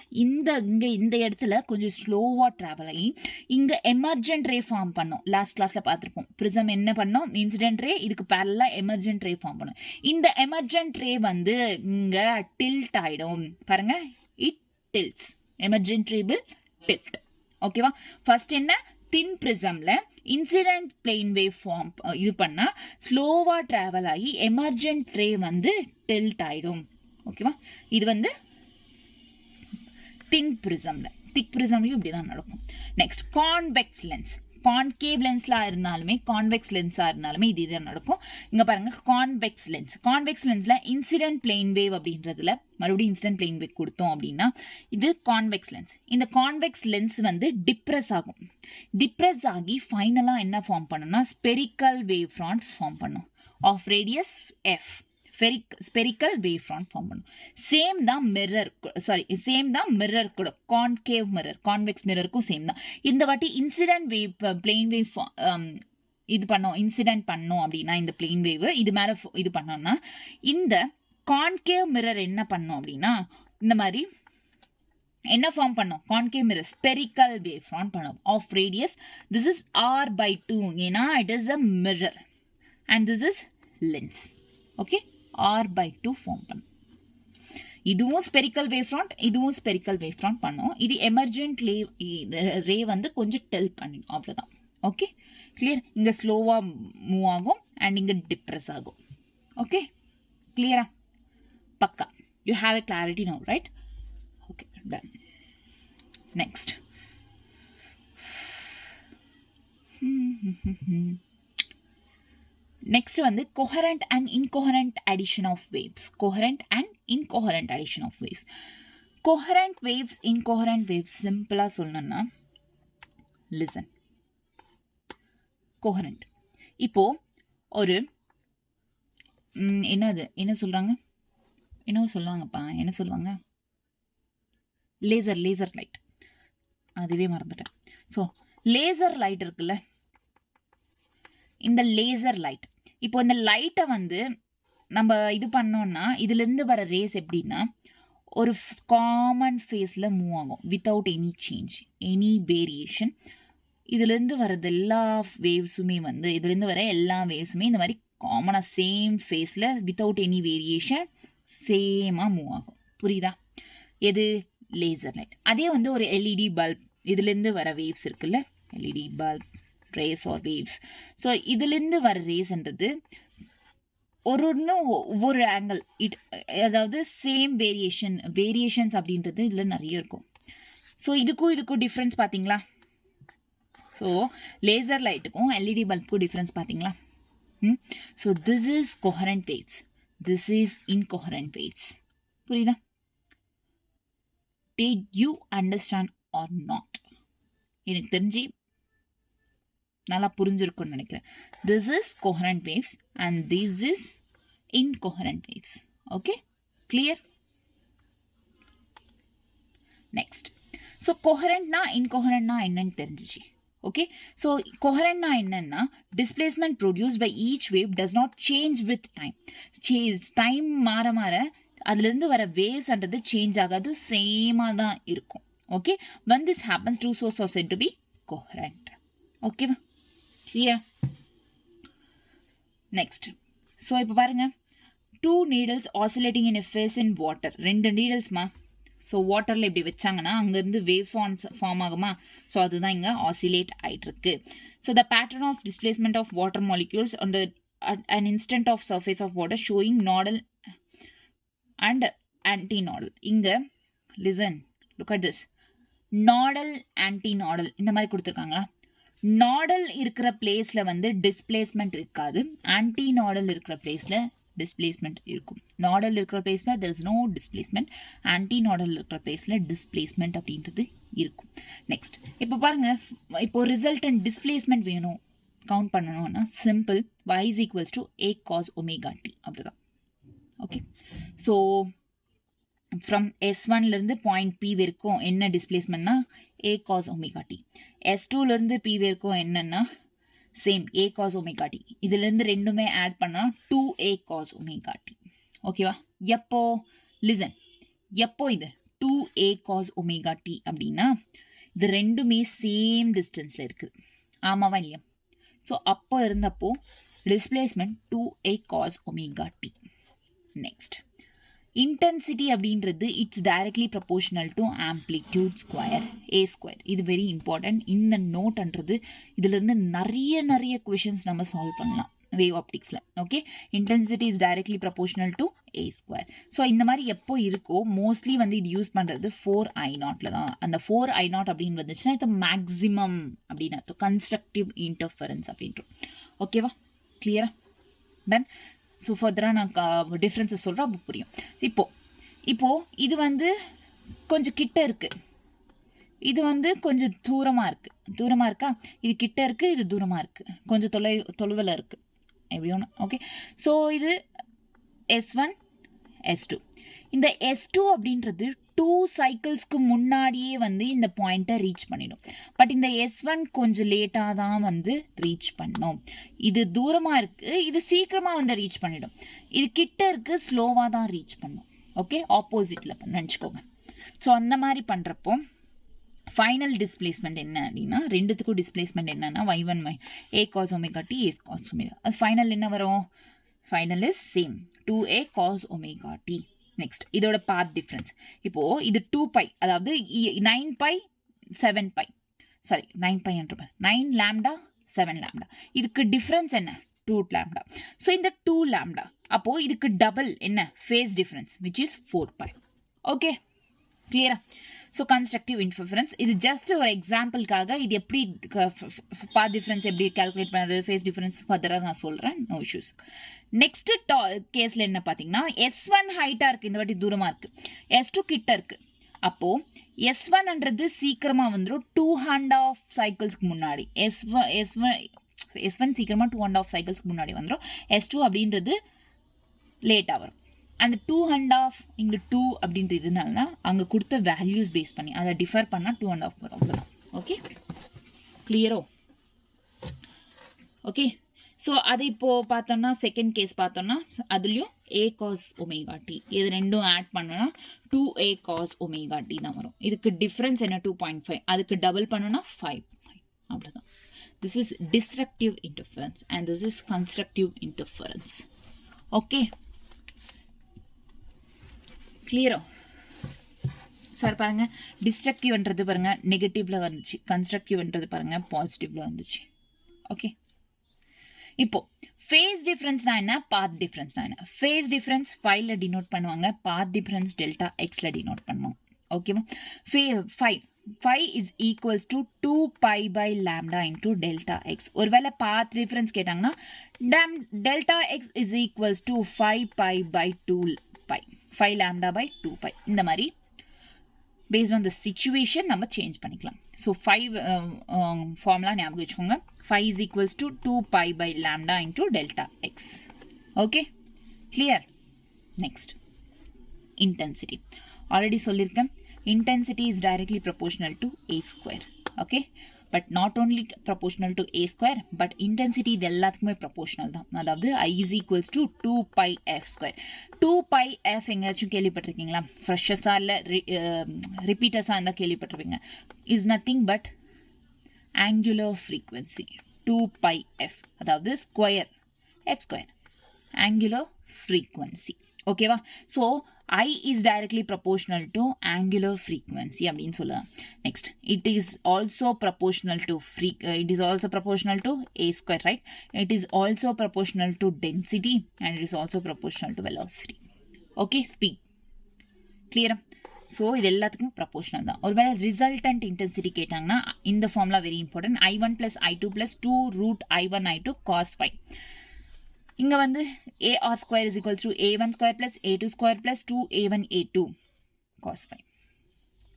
இந்த இடத்துல கொஞ்சம் ஸ்லோவாக ட்ராவல் ஆகி இங்கே எமர்ஜென்ட் ரே ஃபார்ம் பண்ணோம். லாஸ்ட் கிளாஸில் பார்த்துருப்போம். ப்ரிசம் என்ன பண்ணோம்? இன்சிடென்ட் ரே, இதுக்கு பேரலாக எமர்ஜென்ட் ரே ஃபார்ம் பண்ணும். இந்த எமர்ஜென்ட் ரே வந்து இங்கே டில்ட் ஆகிடும். பாருங்க, it tilts. Emergent ray will tilt. ஓகேவா? ஃபர்ஸ்ட் என்ன? தின் ப்ரிசமில் இன்சிடென்ட் பிளேன் வேவ் ஃபார்ம் இது பண்ணால் ஸ்லோவாக ட்ராவல் ஆகி எமர்ஜென்ட் ரே வந்து டில்ட் ஆகிடும். ஓகேவா? இது வந்து தின் ப்ரிசம்ல. திக் ப்ரிசம்லையும் இப்படி தான் நடக்கும். Next convex lens. கான்கேவ் லென்ஸ்லாம் இருந்தாலுமே கான்வெக்ஸ் லென்ஸாக இருந்தாலுமே இது இதான் நடக்கும். இங்கே பாருங்க, கான்வெக்ஸ் லென்ஸ். கான்வெக்ஸ் லென்ஸில் இன்சிடென்ட் பிளேன் வேவ் அப்படின்றதுல மறுபடியும் இன்சிடென்ட் பிளேன் வேவ் கொடுத்தோம் அப்படின்னா இது கான்வெக்ஸ் லென்ஸ். இந்த கான்வெக்ஸ் லென்ஸ் வந்து டிப்ரெஸ் ஆகும். டிப்ரெஸ் ஆகி ஃபைனலாக என்ன ஃபார்ம் பண்ணும்னா ஸ்பெரிக்கல் வேவ் ஃப்ராண்ட் ஃபார்ம் பண்ணும் of radius F. Spherical wave front form பண்ணும். சேம் தான் மிரர், சேம் தான் மிரர் கூட. கான்கேவ் மிரர், கான்வெக்ஸ் மிரருக்கும் சேம் தான். இந்த வாட்டி இன்சிடென்ட் வேவ் பிளேன் வேவ் இது பண்ணோம், இன்சிடென்ட் பண்ணோம் அப்படின்னா இந்த பிளேன் வேவ் இது மேலே இது பண்ணோம்னா இந்த கான்கேவ் மிரர் என்ன பண்ணோம் அப்படின்னா இந்த மாதிரி என்ன ஃபார்ம் பண்ணோம்? Concave mirror spherical wave front பண்ணோம் of radius. This is r/2 ஏன்னா it is a mirror and this is lens. Okay, r/2 form பண்ணும். இதுவும் ஸ்பெரிக்கல் வேவ் ஃப்ராண்ட், இதுவும் ஸ்பெரிக்கல் வேவ் ஃப்ராண்ட் பண்ணோம். இது எமர்ஜென்ட் ரே வந்து கொஞ்சம் டெல் பண்ணிடும், அவ்வளோதான். Okay, clear? இங்கே ஸ்லோவாக மூவ் ஆகும் அண்ட் இங்கே டிப்ரெஸ் ஆகும். ஓகே, கிளியரா? பக்கா. You have a clarity now, right? Okay, done. Next next வந்து coherent and incoherent addition of waves. Coherent and incoherent addition of waves. Coherent waves, incoherent waves சிம்பிளா சொல்லணும்னா listen. Coherent இப்போ ஒரு என்ன சொல்லுவாங்க லேசர் லைட். அதுவே மறந்துட்டேன். ஸோ லேசர் லைட் இருக்குல்ல, இந்த லேசர் லைட், இப்போ இந்த லைட்டை வந்து நம்ம இது பண்ணோம்னா இதுலேருந்து வர ரேஸ் எப்படின்னா ஒரு காமன் ஃபேஸில் மூவ் ஆகும் without any change, any variation. இதுலேருந்து வர்றது எல்லா வேவ்ஸுமே வந்து இதுலேருந்து வர எல்லா வேவ்ஸுமே இந்த மாதிரி காமனாக சேம் ஃபேஸில் வித்தவுட் எனி வேரியேஷன் சேமாக மூவ் ஆகும். புரியுதா? எது? Laser light. அதே வந்து ஒரு எல்இடி பல்ப், இதுலேருந்து வர வேவ்ஸ் இருக்குல்ல, LED bulb rays are waves. So இதுலேருந்து வர ரேஸ்ன்றது ஒவ்வொரு ஆங்கிள் அதாவது சேம் வேரியேஷன்ஸ் அப்படின்றது இதில் நிறைய இருக்கும். ஸோ இதுக்கும் டிஃப்ரென்ஸ் பார்த்தீங்களா? ஸோ லேசர் லைட்டுக்கும் எல்இடி பல்புக்கும் டிஃப்ரென்ஸ் பார்த்தீங்களா? So this is coherent waves, this is incoherent waves. புரியுதா? Did you understand or not? எனக்கு தெரிஞ்சு நல்லா புரிஞ்சிருக்கும்னு நினைக்கிறேன். This is coherent waves and this is incoherent waves. Okay? clear? Next, so coherent na incoherent na என்னன்னு தெரிஞ்சிச்சு. Okay, so coherent na என்னன்னா displacement produced by each wave does not change with time. Time மாற மாற அதுல இருந்து வர waves அன்றது change ஆகாது, சேமா தான் இருக்கும். Okay, when this happens, two sources are said to be coherent. Okay, clear? Next, so இப்போ பாருங்க, two needles oscillating in a phase in water. ரெண்டு needles மா, ஸோ வாட்டரில் இப்படி வச்சாங்கன்னா அங்கேருந்து வேவ் ஃபார்ம் ஆகுமா, ஸோ அதுதான் இங்கே ஆசிலேட் ஆகிட்டு இருக்கு. So the pattern of displacement of water molecules on the an instant of surface of water showing nodal and antinodal. இங்கே listen, look at this, nodal antinodal இந்த மாதிரி கொடுத்துருக்காங்களா. நாடல் இருக்கிற பிளேஸில் வந்து டிஸ்பிளேஸ்மெண்ட் இருக்காது, ஆன்டிநாடல் இருக்கிற பிளேஸில் டிஸ்பிளேஸ்மெண்ட் இருக்கும். நாடல் இருக்கிற பிளேஸில் there is no displacement, ஆன்டிநாடல் இருக்கிற பிளேஸில் டிஸ்பிளேஸ்மெண்ட் அப்படின்றது இருக்கும். நெக்ஸ்ட் இப்போ பாருங்க, இப்போ ரிசல்டன்ட் டிஸ்பிளேஸ்மெண்ட் வேணும் கவுண்ட் பண்ணணும்னா simple, y is equals to a cos omega t அப்படிதான். ஓகே, ஸோ ஃப்ரம் S1லேருந்து பாயிண்ட் P வரைக்கும் என்ன டிஸ்பிளேஸ்மெண்ட்னா a cos omega t, S2லேருந்து P வரைக்கும் என்னன்னா same a cos omega t. இதுலேருந்து ரெண்டுமே ஆட் பண்ணால் 2a cos omega t. ஓகேவா? எப்போ லிசன், எப்போ இது 2a cos omega t அப்படின்னா இது ரெண்டுமே சேம் டிஸ்டன்ஸில் இருக்குது, ஆமாவா இல்லையா? ஸோ அப்போ இருந்தப்போ displacement 2a cos omega t. Next, intensity அப்படின்றது it's directly proportional to amplitude square A square. இது வெரி இம்பார்ட்டன்ட். இந்த நோட்ன்றது இதுலேருந்து நிறைய கொஷின்ஸ் நம்ம சால்வ் பண்ணலாம் வேவ் ஆப்டிக்ஸில். Okay, intensity is directly proportional to A square. So இந்த மாதிரி எப்போ இருக்கோ மோஸ்ட்லி வந்து இது யூஸ் பண்ணுறது 4I0 தான். அந்த 4I0 அப்படின்னு வந்துச்சுன்னா இது மேக்ஸிமம் அப்படின்னு அர்த்தம், கன்ஸ்ட்ரக்டிவ் இன்டர்ஃபரன்ஸ் அப்படின்றோம். ஓகேவா? கிளியரா? டன். ஸோ ஃபர்தராக நான் டிஃப்ரென்ஸஸ் சொல்கிறேன், அப்போ புரியும். இப்போது இது வந்து கொஞ்சம் கிட்ட இருக்குது, இது வந்து கொஞ்சம் தூரமாக இருக்கா, இது கிட்ட இருக்குது, இது தூரமாக இருக்குது, கொஞ்சம் தொலைவில் இருக்குது, எப்படி ஒன்று. ஓகே, ஸோ இது S1 S2. இந்த S2 அப்படின்றது 2 சைக்கிள்ஸ்க்கு முன்னாடியே வந்து இந்த பாயிண்ட்டை ரீச் பண்ணிடும். பட் இந்த S1 கொஞ்சம் லேட்டாக தான் வந்து ரீச் பண்ணோம். இது தூரமாக இருக்குது, இது சீக்கிரமாக வந்து ரீச் பண்ணிடும். இது கிட்ட இருக்குது, ஸ்லோவாக தான் ரீச் பண்ணும். ஓகே, ஆப்போசிட்டில் நினச்சிக்கோங்க. ஸோ அந்த மாதிரி பண்ணுறப்போ ஃபைனல் டிஸ்பிளேஸ்மெண்ட் என்ன அப்படின்னா, ரெண்டுத்துக்கும் டிஸ்பிளேஸ்மெண்ட் என்னன்னா y1 a cos omega t a cos omega. அது ஃபைனல் என்ன வரும்? Final is same 2a cos omega t. Next, இதோட பாத் டிஃப்ரென்ஸ். இப்போது இது 2π, அதாவது 9π 7π, சாரி 9π என்ற 9 லாம்டா 7 லாம்டா. இதுக்கு டிஃப்ரென்ஸ் என்ன? 2 லாம்டா. ஸோ இந்த 2 லாம்டா அப்போது இதுக்கு டபுள் என்ன? Phase difference which is 4π. Okay, கிளியரா? ஸோ கன்ஸ்ட்ரக்டிவ் இன்ஃபரன்ஸ் இது ஜஸ்ட் ஒரு எக்ஸாம்பிளுக்காக, இது எப்படி பாத் டிஃப்ரென்ஸ் எப்படி கால்குலேட் பண்ணுறது, ஃபேஸ் டிஃப்ரென்ஸ் ஃபர்தராக நான் சொல்கிறேன், நோ இஷ்யூஸ். நெக்ஸ்ட் கேஸில் என்ன பார்த்தீங்கன்னா, S1 ஹைட்டாக இருக்குது, இந்த வாட்டி தூரமாக இருக்குது, S2 கிட்ட இருக்குது. அப்போது S1ன்றது சீக்கிரமாக வந்துடும் 2.5 சைக்கிள்ஸ்க்கு முன்னாடி. S1 சீக்கிரமாக 2.5 சைக்கிள்ஸ்க்கு முன்னாடி வந்துடும். S2 அப்படின்றது லேட்டாக வரும். அந்த 2.5 இங்கே 2 அப்படின்றது இதனால அங்கே கொடுத்த வேல்யூஸ் பேஸ் பண்ணி அதை டிஃபர் பண்ணால் 2.5 வரும். அவ்வளோதான். ஓகே, கிளியரோ? ஓகே, ஸோ அது இப்போது பார்த்தோம்னா செகண்ட் கேஸ் பார்த்தோம்னா அதுலேயும் a cos omega t, இது ரெண்டும் ஆட் பண்ணோன்னா 2a cos omega t தான் வரும். இதுக்கு டிஃப்ரென்ஸ் என்ன? 2.5, அதுக்கு டபுள் பண்ணோன்னா 5. அவ்வளோதான். This is destructive interference and this is constructive interference. Okay, கிளியரோ? சார் பாருங்க, டிஸ்ட்ரக்டிவ்ன்றது பாருங்க நெகட்டிவ்ல வந்துச்சு, கன்ஸ்ட்ரக்டிவ்ன்றது பாருங்க பாசிட்டிவ்ல வந்துச்சு. ஓகே, இப்போ ஃபேஸ் டிஃப்ரென்ஸ்னா என்ன, பாத் டிஃப்ரென்ஸ்னா என்ன? ஃபேஸ் டிஃப்ரென்ஸ் 5ல டினோட் பண்ணுவாங்க, பாத் டிஃப்ரென்ஸ் டெல்டா எக்ஸ்ல டினோட் பண்ணுவாங்க. ஓகேவா? 5 is equals to 2π by lambda into delta x. ஒருவேளை பாத் டிஃப்ரென்ஸ் கேட்டாங்கன்னா delta x is equals to 5π by 2π, 5 lambda by 2π. இந்த மாதிரி based on the situation நம்ம சேஞ்ச் பண்ணிக்கலாம். ஸோ 5 ஃபார்முலா ஞாபகம் வச்சுக்கோங்க. 5 is equals to 2π by lambda into delta x. Okay, clear? Next, intensity. Already சொல்லிருக்கேன், intensity is directly proportional to a square. Okay, but not only proportional to a square, but intensity இது எல்லாத்துக்குமே proportional தான். அதாவது I is equals to 2 pi f square. 2 pi f எங்கேயாச்சும் கேள்விப்பட்டிருக்கீங்களா? ஃப்ரெஷஸாக இல்லை ரிப்பீட்டர்ஸாக இருந்தால் கேள்விப்பட்டிருப்பீங்க. is nothing but angular frequency. 2 pi f அதாவது square f square angular frequency. ஓகேவா? So I is directly proportional to angular frequency அப்படின்னு சொல்லலாம். Next, it is also proportional to a square, right? It is also proportional to density and it is also proportional to velocity. Okay, speed. Clear? So இது எல்லாத்துக்கும் ப்ரப்போர்ஷனல் தான். ஒருவேளை ரிசல்டன்ட் இன்டென்சிட்டி கேட்டாங்கன்னா இந்த formula very important. I1 plus I2 plus 2 root I1 I2 cos phi. இங்கே வந்து AR square is equals to A1 square plus A2 square plus 2A1 A2 cos phi.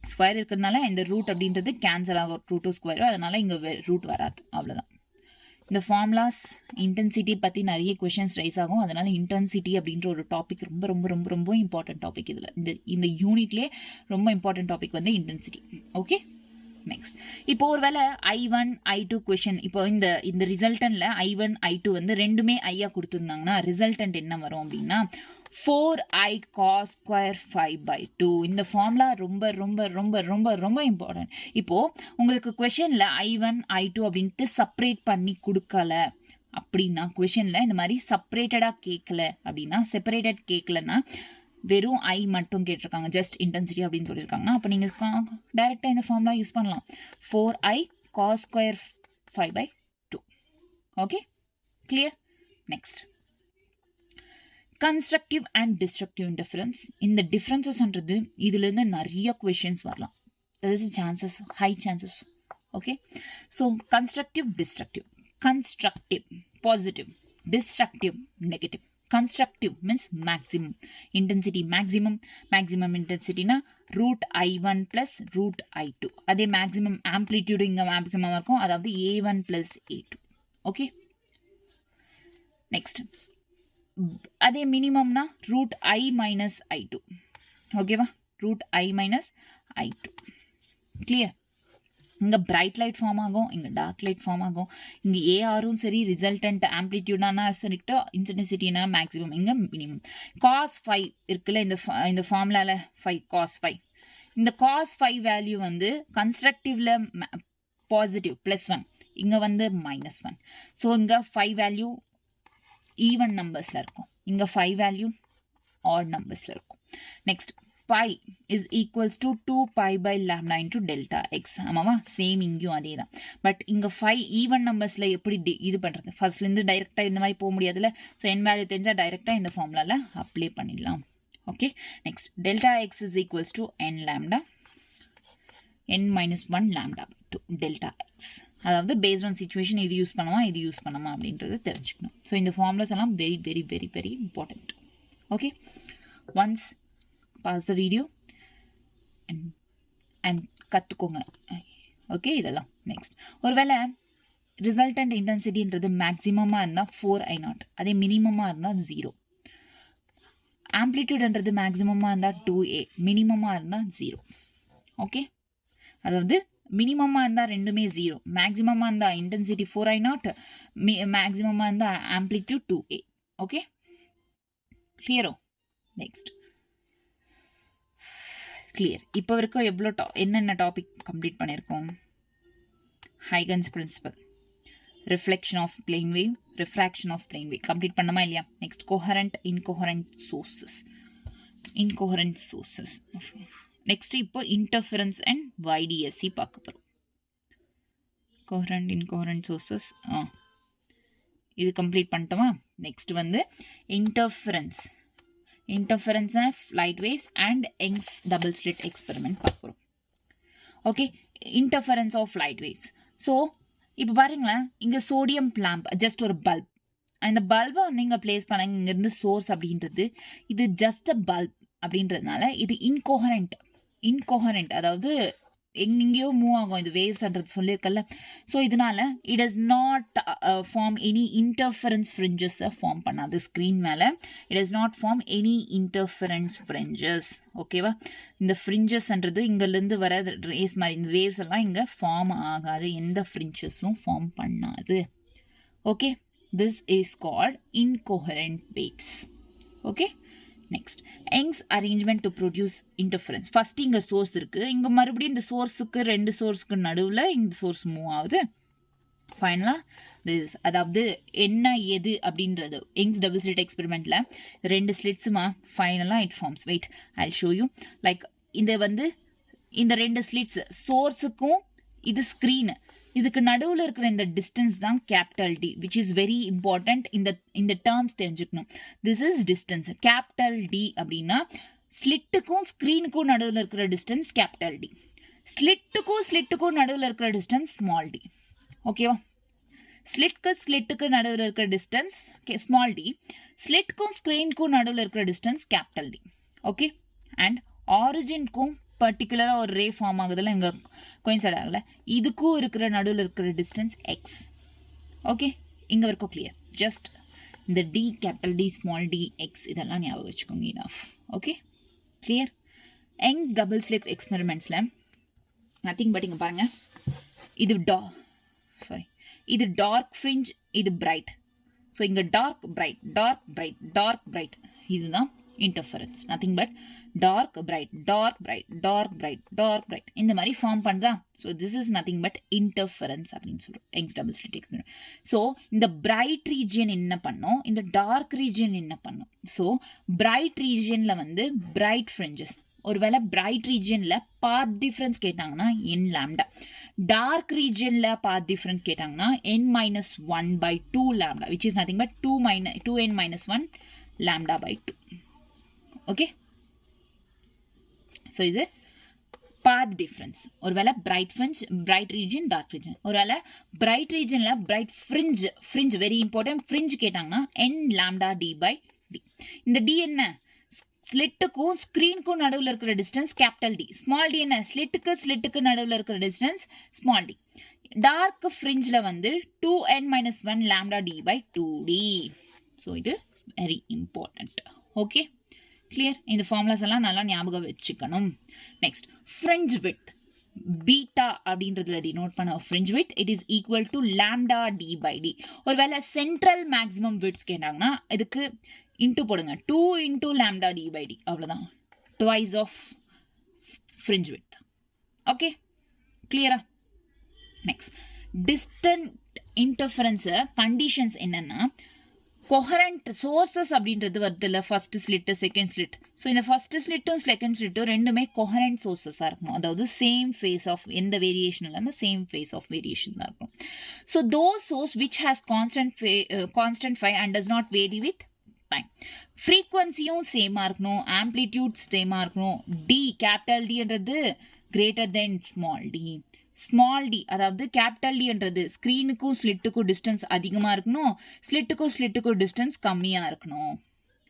Square இருக்கிறதுனால இந்த ரூட் அப்படின்றது கேன்சல் ஆகும், ரூட் ஸ்கொயர், அதனால இங்கே ரூட் வராது, அவ்வளோதான். இந்த ஃபார்முலாஸ் இன்டென்சிட்டி பற்றி நிறைய கொஷின்ஸ் ரைஸ் ஆகும். அதனால இன்டென்சிட்டி அப்படின்ற ஒரு டாபிக் ரொம்ப ரொம்ப ரொம்ப ரொம்ப இம்பார்ட்டன்ட் டாபிக். இதில் இந்த யூனிட்லேயே ரொம்ப இம்பார்ட்டன்ட் டாபிக் வந்து இன்டென்சிட்டி. ஓகே, நெக்ஸ்ட் இப்போ ஒருவேளை I1 I2 கொஷின், இப்போ இந்த ரிசல்டன்ட்ல I1 I2 வந்து ரெண்டுமே ஐயா கொடுத்துருந்தாங்கன்னா ரிசல்டன்ட் என்ன வரும் அப்படின்னா 4i cos square phi by 2. இந்த ஃபார்முலா ரொம்ப ரொம்ப ரொம்ப ரொம்ப ரொம்ப இம்பார்ட்டன்ட். இப்போ உங்களுக்கு கொஷனில் I1 I2 அப்படின்ட்டு செப்பரேட் பண்ணி கொடுக்கல அப்படின்னா, கொஷனில் இந்த மாதிரி செப்பரேட்டடாக கேட்கல அப்படின்னா, செப்பரேட்டட் கேட்கலன்னா வெறும் I மட்டும் கேட்டிருக்காங்க, ஜஸ்ட் இன்டென்சிட்டி அப்படின்னு சொல்லியிருக்காங்கன்னா, அப்போ நீங்கள் டைரெக்டாக இந்த ஃபார்முலா யூஸ் பண்ணலாம். 4i cos square phi by 2. Okay, clear? Next, constructive and destructive interference. இந்த டிஃப்ரென்சஸ்ன்றது இதுலேருந்து நிறைய கொஷின்ஸ் வரலாம். there is chances, high chances. Okay, so constructive, destructive. Constructive positive, destructive negative. Constructive means maximum intensity, maximum intensity na root I1 plus root I2. அதே maximum amplitude இங்க maximum இருக்கும், அதாவது A1 plus A2. Okay, next, அதே மினிமம்னா root I minus I2. ஓகேவா? root I minus I2. clear? இங்கே பிரைட் லைட் ஃபார்ம் ஆகும், இங்கே டார்க் லைட் ஃபார்ம் ஆகும். இங்கே ஏஆரும் சரி, ரிசல்டன்ட் ஆம்ப்ளிடியூடானா சரிட்டு, இன்டென்சிட்டினா மேக்ஸிமம், இங்கே மினிமம். காஸ் 5 இருக்குல்ல இந்த ஃபார்முலாவில் 5 காஸ் 5. இந்த காஸ் 5 வேல்யூ வந்து கன்ஸ்ட்ரக்டிவ்ல பாசிட்டிவ் +1, இங்கே வந்து -1. ஸோ இங்கே 5 வேல்யூ ஈவன் நம்பர்ஸில் இருக்கும், இங்கே 5 வேல்யூ ஆட் நம்பர்ஸில் இருக்கும். Next, pi is equals to 2 pi by lambda into delta x. ஆமாவா? சேம் இங்கேயும் அதே தான். பட் இங்கே 5 ஈவன் நம்பர்ஸில் எப்படி இது பண்ணுறது? ஃபர்ஸ்ட்லேருந்து டைரெக்டாக இந்த மாதிரி போக முடியாதுல்ல. ஸோ n வேல்யூ தெரிஞ்சால் டைரெக்டாக இந்த ஃபார்முலாவில் அப்ளை பண்ணிடலாம். Okay, next, delta x is equals to n lambda n minus 1 lambda by 2 delta x. அதாவது பேஸ்ட் ஆன் சிச்சுவேஷன் இது யூஸ் பண்ணுமா இது யூஸ் பண்ணுமா அப்படின்றது தெரிஞ்சுக்கணும். ஸோ இந்த ஃபார்முலாஸ் எல்லாம் very very very very important. Okay, once pause the video and கற்றுக்கோங்க. ஓகே, இதெல்லாம் நெக்ஸ்ட். ஒருவேளை ரிசல்டன்ட் இன்டென்சிட்டின்றது மேக்ஸிமமாக இருந்தால் 4i0, அதே மினிமமாக இருந்தால் 0. ஆம்ப்ளிடியூட்ன்றது மேக்ஸிமமாக இருந்தால் 2a, மினிமமாக இருந்தால் 0. ஓகே, அதாவது மினிமமாக இருந்தால் ரெண்டுமே 0, மேக்ஸிமமாக இருந்தால் இன்டென்சிட்டி 4i0, மேக்ஸிமமாக இருந்தால் ஆம்ப்ளிடியூட் 2a. ஓகே, கிளியரோ? Next, clear. இப்போ வரைக்கும் எவ்வளோ என்னென்ன டாபிக் கம்ப்ளீட் பண்ணியிருக்கோம்? Huygens principle, reflection of plane wave, refraction of plane wave complete பண்ணமா இல்லையா? Next, coherent incoherent sources. Next இப்போ இன்டர்ஃபரன்ஸ் அண்ட் YDSC பார்க்க போகிறோம். கோஹரண்ட் இன்கோஹரண்ட் சோர்சஸ் இது கம்ப்ளீட் பண்ணிட்டோமா? நெக்ஸ்ட் வந்து interference of light waves and Young's double slit experiment பார்க்குறோம். Okay, interference of light waves. So இப்போ பாருங்களேன், இங்கே சோடியம் லேம்ப் ஜஸ்ட் ஒரு பல்ப், அந்த பல்பை வந்து இங்கே பிளேஸ் பண்ணாங்க, இங்கேருந்து சோர்ஸ் அப்படின்றது இது ஜஸ்ட் அ பல்ப் அப்படின்றதுனால இது இன்கோஹரண்ட், அதாவது எங்கெங்கேயோ மூவ் ஆகும் இது வேவ்ஸ்ன்றது சொல்லியிருக்கல. ஸோ இதனால it does not form any interference fringes form பண்ணாது ஸ்க்ரீன் மேலே. It does not form any interference fringes. ஓகேவா? இந்த ஃப்ரிஞ்சஸ்ன்றது இங்கேருந்து வர ரேஸ் மாதிரி இந்த வேவ்ஸ் எல்லாம் இங்கே ஃபார்ம் ஆகாது, எந்த ஃப்ரிஞ்சஸும் ஃபார்ம் பண்ணாது. Okay, this is called incoherent waves. Okay, next, Young's arrangement to produce interference. First இங்க source இருக்கு, இங்க மறுபடியும் இந்த sourceக்கு ரெண்டு sourceக்கு நடுவுல இந்த source மூவ் ஆகுது. ஃபைனலா this அதாவது என்ன எது அப்படின்றது Young's double slit எக்ஸ்பெரிமெண்ட்ல ரெண்டு ஸ்லிட்ஸுமா ஃபைனலா it forms. Wait, I'll show you. Like இந்த ரெண்டு ஸ்லிட்ஸ் சோர்ஸுக்கும் இது ஸ்க்ரீன், இதுக்கு நடுவில் இருக்கிற இந்த டிஸ்டன்ஸ் தான் capital D, which is very important. இந்த டேர்ம்ஸ் தெரிஞ்சுக்கணும். This is distance. Capital D அப்படின்னா ஸ்லிட்டுக்கும் ஸ்க்ரீனுக்கும் நடுவில் இருக்கிற டிஸ்டன்ஸ் கேபிட்டல் டி, ஸ்லிட்டுக்கும் நடுவில் இருக்கிற டிஸ்டன்ஸ் ஸ்மால் டி. ஓகேவா? ஸ்லிட்டுக்கு நடுவில் இருக்கிற டிஸ்டன்ஸ் ஸ்மால் டி, ஸ்லிட்டுக்கும் ஸ்க்ரீனுக்கும் நடுவில் இருக்கிற distance capital D. Okay, and ஆரிஜின்க்கும் பர்டிகுலராக ஒரு ரே ஃபார்ம் ஆகுதுல, இங்கே கோயின்சைட் ஆகலை, இதுக்கும் இருக்கிற நடுவில் இருக்கிற டிஸ்டன்ஸ் எக்ஸ். ஓகே, இங்கே வரைக்கும் கிளியர். ஜஸ்ட் இந்த D capital D small D X இதெல்லாம் ஞாபகம் வச்சுக்கோங்க. Enough. Okay, clear. Young double slit எக்ஸ்பெரிமெண்ட்ஸில் நத்திங் பட் இங்கே பாருங்கள், இது டார்க் ஃப்ரிஞ்ச், இது பிரைட். ஸோ இங்கே டார்க் பிரைட் இதுதான் interference. Nothing but dark bright இந்த மாதிரி ஃபார்ம் பண்ணுறா. So this is nothing but interference அப்படின்னு சொல்கிறோம் Young's double slit experiment. So இந்த பிரைட் ரீஜியன் என்ன பண்ணும், இந்த டார்க் ரீஜியன் என்ன பண்ணும்? ஸோ பிரைட் ரீஜியனில் வந்து பிரைட் ஃப்ரிஞ்சஸ். ஒருவேளை பிரைட் ரீஜியனில் பாத் டிஃப்ரென்ஸ் கேட்டாங்கன்னா n லாம்டா, டார்க் ரீஜியனில் பாத் டிஃப்ரென்ஸ் கேட்டாங்கன்னா n-1/2 lambda, which is nothing but 2n-1 lambda by 2. Okay, so இது பாத் டிஃப்ரென்ஸ். ஒருவேளை பிரைட் ரீஜன் டார்க் ரீஜன், ஒருவேளை பிரைட் ரீஜனில் bright fringe very important fringe கேட்டாங்கன்னா n lambda d by d. இந்த d என்ன? ஸ்லிட்டுக்கும் ஸ்க்ரீனுக்கும் நடுவில் இருக்கிற distance capital D. Small D என்ன? ஸ்லிட்டுக்கு நடுவில் இருக்கிற டிஸ்டன்ஸ் ஸ்மால் டி. டார்க் ஃப்ரிஞ்சில் வந்து 2n-1 lambda d by 2d. So இது வெரி இம்பார்ட்டன்ட். Okay, clear. இந்த ஃபார்முலாஸ் எல்லாம் நல்லா ஞாபகம் வச்சுக்கணும். நெக்ஸ்ட், ஃப்ரிஞ்ச் விட்த் பீட்டா அப்படின்றதுல டினோட் பண்ண fringe width it is equal to lambda D by D. ஒருவேளை சென்ட்ரல் மேக்ஸிமம் விட்த் கேட்டாங்கன்னா இதுக்கு இன்டூ போடுங்க, 2 into lambda D by D, அவ்வளோதான். Twice of fringe width. Okay, கிளியரா? நெக்ஸ்ட், டிஸ்டன்ட் இன்டர்ஃபரன்ஸு கண்டிஷன்ஸ் என்னன்னா கொஹரண்ட் சோர்சஸ் அப்படின்றது வருது இல்லை, first slit second slit. So இந்த ஃபர்ஸ்ட் ஸ்லிட்டும் செகண்ட் ஸ்லிட்டும் ரெண்டுமே கொஹரண்ட் சோர்சஸாக இருக்கணும். அதாவது சேம் ஃபேஸ் ஆஃப் எந்த வேரியேஷன் இல்லாமல் சேம் ஃபேஸ் ஆஃப் வேரியேஷன் தான் இருக்கும். So those source which has constant phi and does not vary with time. ஃப்ரீக்வன்சியும் சேமாக இருக்கணும், ஆம்ப்ளிடியூட் சேமாக இருக்கணும். டி கேபிட்டல் டின்றது கிரேட்டர் தென் ஸ்மால் டி, அதாவது கேபிட்டல் டின்றது ஸ்க்ரீனுக்கும் ஸ்லிட்டுக்கும் டிஸ்டன்ஸ் அதிகமாக இருக்கணும், ஸ்லிட்டுக்கும் டிஸ்டன்ஸ் கம்மியாக இருக்கணும்.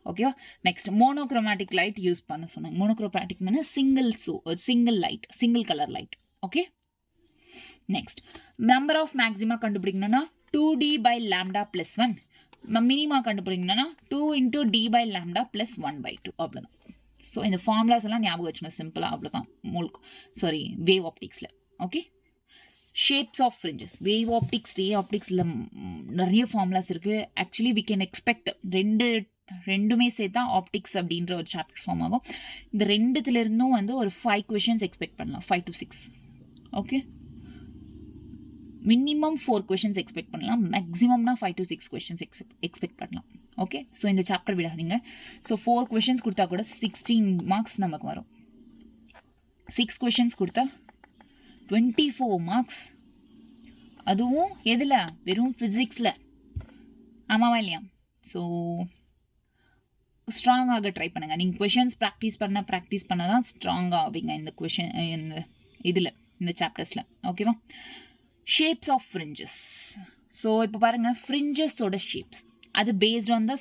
ஓகேவா? நெக்ஸ்ட், மோனோக்ரோமேட்டிக் லைட் யூஸ் பண்ண சொன்னாங்க. மோனோக்ரோமேட்டிக்னா single light, single colour light. Okay, next, number of maxima கண்டுபிடிக்கணும்னா 2d by lambda plus 1, minima கண்டுபிடிக்கணும்னா 2 into d by lambda plus 1/2, அவ்வளோதான். ஸோ இந்த ஃபார்முலாஸ் எல்லாம் ஞாபகம் வச்சுக்கணும், சிம்பிளாக அவ்வளோதான். வேவ் ஆப்டிக்ஸில். Okay, shapes of fringes, wave optics, ray ஆப்டிக்ஸில் நிறைய ஃபார்முலாஸ் இருக்குது. ஆக்சுவலி வி கேன் எக்ஸ்பெக்ட் ரெண்டுமே சேர்த்தா ஆப்டிக்ஸ் அப்படின்ற ஒரு சாப்டர் ஃபார்ம் ஆகும். இந்த ரெண்டுத்துலேருந்தும் வந்து ஒரு 5 questions எக்ஸ்பெக்ட் பண்ணலாம், 5 to 6. Okay, minimum 4 questions expect பண்ணலாம், மேக்ஸிமம்னா 5 to 6 questions எக்ஸ்பெக்ட் பண்ணலாம். ஓகே, ஸோ இந்த சாப்டர் விடாதீங்க. ஸோ 4 questions கொடுத்தா கூட 16 marks நமக்கு வரும். 6 questions கொடுத்தா 24 marks. அதுவும் எதில்? வெறும் ஃபிசிக்ஸில். ஆமாவா இல்லையா? ஸோ ஸ்ட்ராங்காக ட்ரை பண்ணுங்கள். நீங்கள் கொஷின்ஸ் ப்ராக்டிஸ் பண்ண தான் ஸ்ட்ராங்காக ஆவீங்க இந்த இந்த சாப்டர்ஸில். ஓகேவா? Shapes of fringes. ஸோ இப்போ பாருங்கள், ஃப்ரிஞ்சஸோட ஷேப்ஸ் அது பேஸ்ட் ஆன் த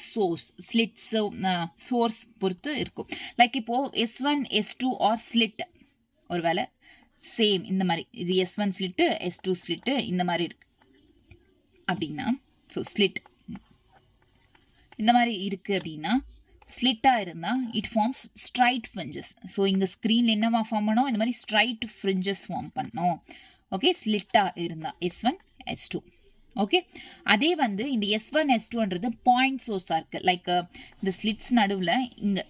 சோர்ஸ் பொறுத்து இருக்கும். லைக் இப்போது S1 S2 ஆர் ஸ்லிட், ஒருவேளை சேம் இந்த மாதிரி இது S1 ஸ்லிட்டு S2 ஸ்லிட்டு இந்த மாதிரி இருக்கு அப்படின்னா ஸோ ஸ்லிட் இந்த மாதிரி இருக்குது அப்படின்னா ஸ்லிட்டாக இருந்தால் it forms straight fringes. So இங்கே ஸ்க்ரீனில் என்னவா ஃபார்ம் பண்ணோம், இந்த மாதிரி ஸ்ட்ரைட் ஃப்ரிஞ்சஸ் ஃபார்ம் பண்ணோம். ஓகே, ஸ்லிட்டாக இருந்தால் S1 S2. ஓகே, அதே வந்து இந்த S1 S2ன்றது பாயிண்ட் சோர்ஸாக இருக்குது. லைக் இந்த ஸ்லிட்ஸ் நடுவில் இங்கே,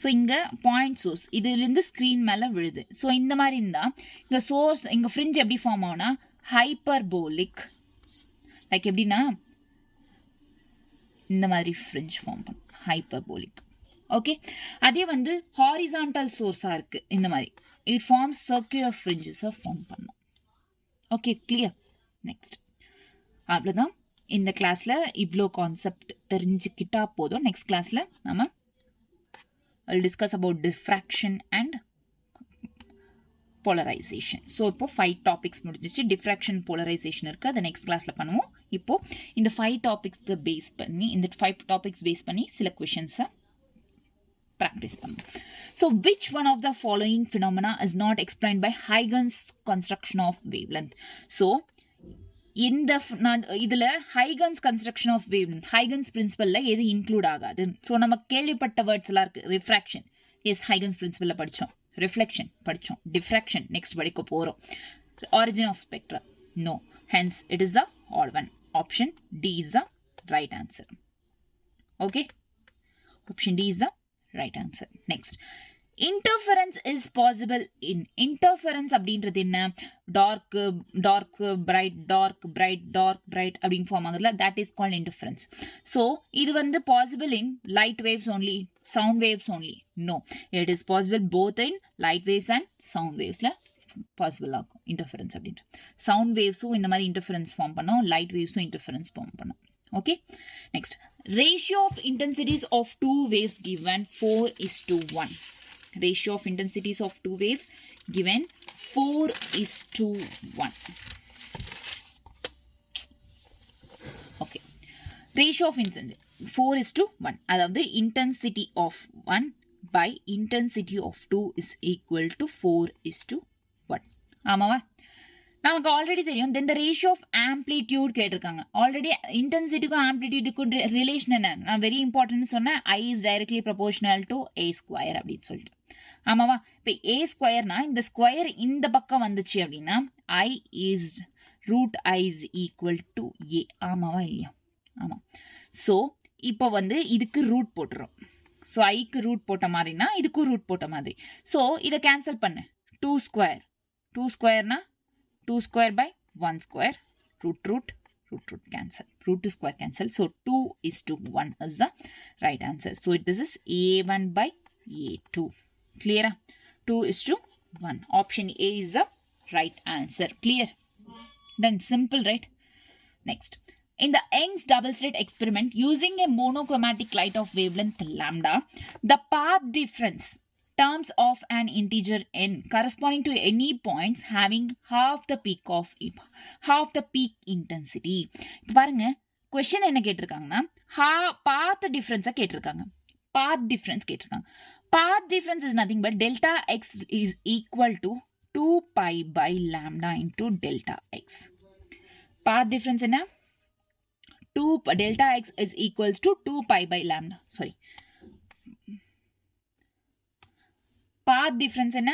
ஸோ இங்கே பாயிண்ட் சோர்ஸ் இதுலேருந்து ஸ்க்ரீன் மேலே விழுது. ஸோ இந்த மாதிரி இருந்தால் இங்கே சோர்ஸ் இங்கே ஃப்ரிஞ்ச் எப்படி ஃபார்ம் ஆகும்னா ஹைப்பர்போலிக். லைக் எப்படின்னா இந்த மாதிரி ஃப்ரிஞ்ச் ஃபார்ம் பண்ணும், ஹைப்பர்போலிக். ஓகே, அதே வந்து ஹாரிசான்டல் சோர்ஸாக இருக்குது இந்த மாதிரி, இட் ஃபார்ம்ஸ் சர்க்குலர் ஃப்ரிஞ்சஸை ஃபார்ம் பண்ணும். Okay, clear. நெக்ஸ்ட், அவ்வளோதான். இந்த கிளாஸில் இவ்வளோ கான்செப்ட் தெரிஞ்சுக்கிட்டா போதும். நெக்ஸ்ட் கிளாஸில் நம்ம I'll discuss about diffraction and polarization. So இப்போ 5 டாபிக்ஸ் முடிஞ்சிச்சு. டிஃப்ராக்ஷன் போலரைசேஷன் இருக்குது, அதை நெக்ஸ்ட் கிளாஸில் பண்ணுவோம். இப்போது இந்த 5 டாபிக்ஸ்க்கு பேஸ் பண்ணி, இந்த 5 டாபிக்ஸ் பேஸ் பண்ணி சில கொஷின்ஸை ப்ராக்டிஸ் பண்ணுவோம். So which one of the following phenomena is not explained by Huygens construction of wavelength? So இந்த இதில் Huygens construction of wavelength, Huygens பிரின்சிபலில் எது இன்க்ளூட் ஆகாது? ஸோ நம்ம கேள்விப்பட்ட வேர்ட்ஸ் எல்லாம் இருக்குது. ரிஃப்ராக்ஷன், எஸ் ஹைகன்ஸ் பிரின்சிபலில் படித்தோம். ரிஃப்ளெக்ஷன் படித்தோம். டிஃப்ராக்ஷன் நெக்ஸ்ட் படிக்க போகிறோம். Origin of spectra, no. Hence it is the odd one. Option D is the right answer. Okay, option D is the right answer. Next, interference is possible in. Interference அப்படின்றது என்ன? Dark dark bright, dark bright, dark bright அப்படின்னு ஃபார்ம் ஆகுதுல, that is called interference. So இது வந்து possible in light waves only, sound waves only? No, it is possible both in light waves and sound வேவ்ஸில் possible ஆகும் இன்டர்ஃபரன்ஸ் அப்படின்ட்டு. சவுண்ட் வேவ்ஸும் இந்த மாதிரி இன்டர்ஃபரன்ஸ் ஃபார்ம் பண்ணோம், லைட் வேவ்ஸும் இன்டர்ஃபரன்ஸ் ஃபார்ம் பண்ணோம். Okay, next, ratio of intensities of two waves given 4:1. Ratio of intensities of two waves given 4:1. Okay, ratio of intensity 4:1. அதாவது intensity of 1 by intensity of 2 is equal to 4:1. ஆமாவா? நமக்கு ஆல்ரெடி தெரியும். Then the ratio of amplitude கேட்டிருக்காங்க. ஆல்ரெடி இன்டென்சிட்டிக்கும் ஆம்ப்ளிடியூடுக்கும் ரிலேஷன் என்ன? நான் வெரி இம்பார்ட்டன்ட் சொன்னேன், I is directly proportional to A square அப்படின்னு சொல்லிட்டு. ஆமாவா? இப்போ ஏ ஸ்கொயர்னா இந்த ஸ்கொயர் இந்த பக்கம் வந்துச்சு அப்படின்னா I is root I is equal to A. ஆமாவா இல்லையா? ஆமாம். ஸோ இப்போ வந்து இதுக்கு ரூட் போட்டுரும். ஸோ ஐக்கு ரூட் போட்ட மாதிரினா இதுக்கும் ரூட் போட்ட மாதிரி. ஸோ இதை கேன்சல் பண்ணு. 2 square, 2 ஸ்கொயர்னா 2 square by 1 square, root cancel, root to square cancel. So 2:1 is the right answer. So this is A1 by A2. Clear? 2:1. Option A is the right answer. Clear? Then simple, right? Next, in the Young's double slit experiment using a monochromatic light of wavelength lambda, the path difference terms of an integer n corresponding to any points having half the peak intensity. இப்போ பாருங்க, கொஸ்டின் என்ன கேட்டிருக்காங்கன்னா பாத் டிஃபரன்ஸை கேட்டிருக்காங்க. பாத் டிஃபரன்ஸ் கேட்டிருக்காங்க. Path difference is nothing but delta x is equal to 2 pi by lambda into delta x. Path difference என்ன? delta x is equals to 2 pi by lambda. Sorry, path difference என்ன?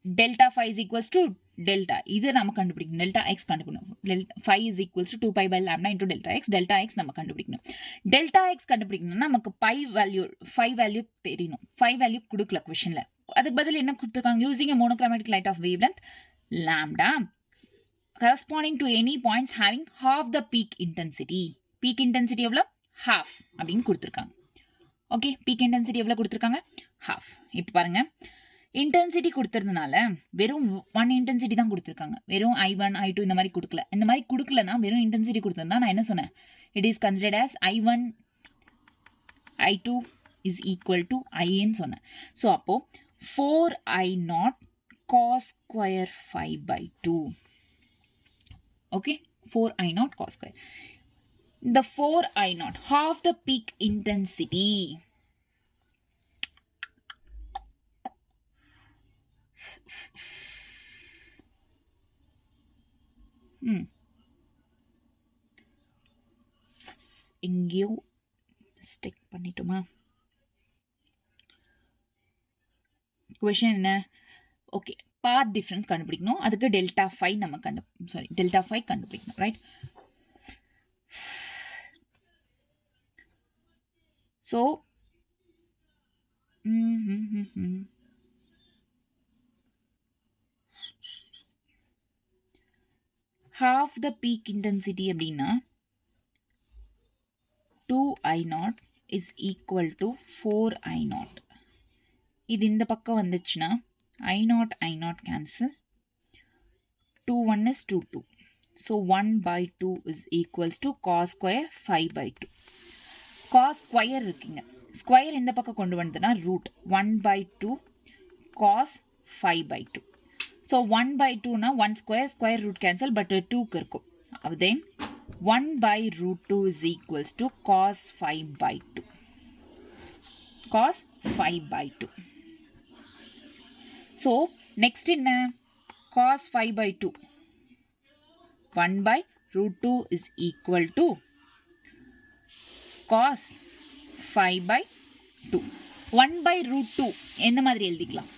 delta phi is equals to delta. இது நம்ம கண்டுபிடிக்கணும். delta x கண்டுபிடிக்கணும். phi is equals to 2 pi by lambda into delta x. delta x நம்ம கண்டுபிடிக்கணும். delta x கண்டுபிடிக்கணும்னா நமக்கு phi வேல்யூ தெரியணும். phi வேல்யூ கொடுக்கல கொஸ்டின்ல. அதுக்கு பதில் என்ன கொடுத்துருக்காங்க? using a monochromatic light of wavelength lambda corresponding to any points having half the peak intensity. peak intensity எவ்வளோ? half அப்படின்னு கொடுத்துருக்காங்க. ஓகே, பீக் இன்டென்சிட்டி எவ்வளோ கொடுத்துருக்காங்க? ஹாஃப். இப்போ பாருங்க, இன்டென்சிட்டி கொடுத்துருந்தனால வெறும் 1 இன்டென்சிட்டி தான் கொடுத்துருக்காங்க. வெறும் I1 I2 இந்த மாதிரி கொடுக்கல. இந்த மாதிரி கொடுக்கலன்னா வெறும் இன்டென்சிட்டி கொடுத்துருந்தா நான் என்ன சொன்னேன்? It is considered as I1 I2 is equal to ஐன்னு சொன்னேன். ஸோ அப்போ 4I0 cos square 5/2. ஓகே, 4I0 cos square. The 4I0, half the peak intensity. எங்கேயோ மிஸ்டேக் பண்ணிட்டோமா? கொஷின் என்ன? ஓகே, பாத் டிஃபரன்ஸ் கண்டுபிடிக்கணும். அதுக்கு டெல்டா ஃபைவ் நம்ம டெல்டா ஃபைவ் கண்டுபிடிக்கணும், right? So half the peak intensity அப்படின்னா 2I0 is equal to 4I0. இது இந்த பக்கம் வந்துச்சுன்னா I0 cancel. 2 1 is 2 2. So 1/2 is equals to cos square 5/2. cos square இருக்குங்க. ஸ்கொயர் இந்த பக்கம் கொண்டு வந்ததுன்னா ரூட் 1/2 cos 5/2. ஸோ 1/2னா 1 ஸ்கொயர் ரூட் கேன்சல், பட் 2க்கு இருக்கும். Then 1/√2 is equals to cos 5/2. cos 5/2. So next என்ன? cos 5/2. 1/√2 is equal to cos 5/2. 1/√2 எந்த மாதிரி எழுதிக்கலாம்?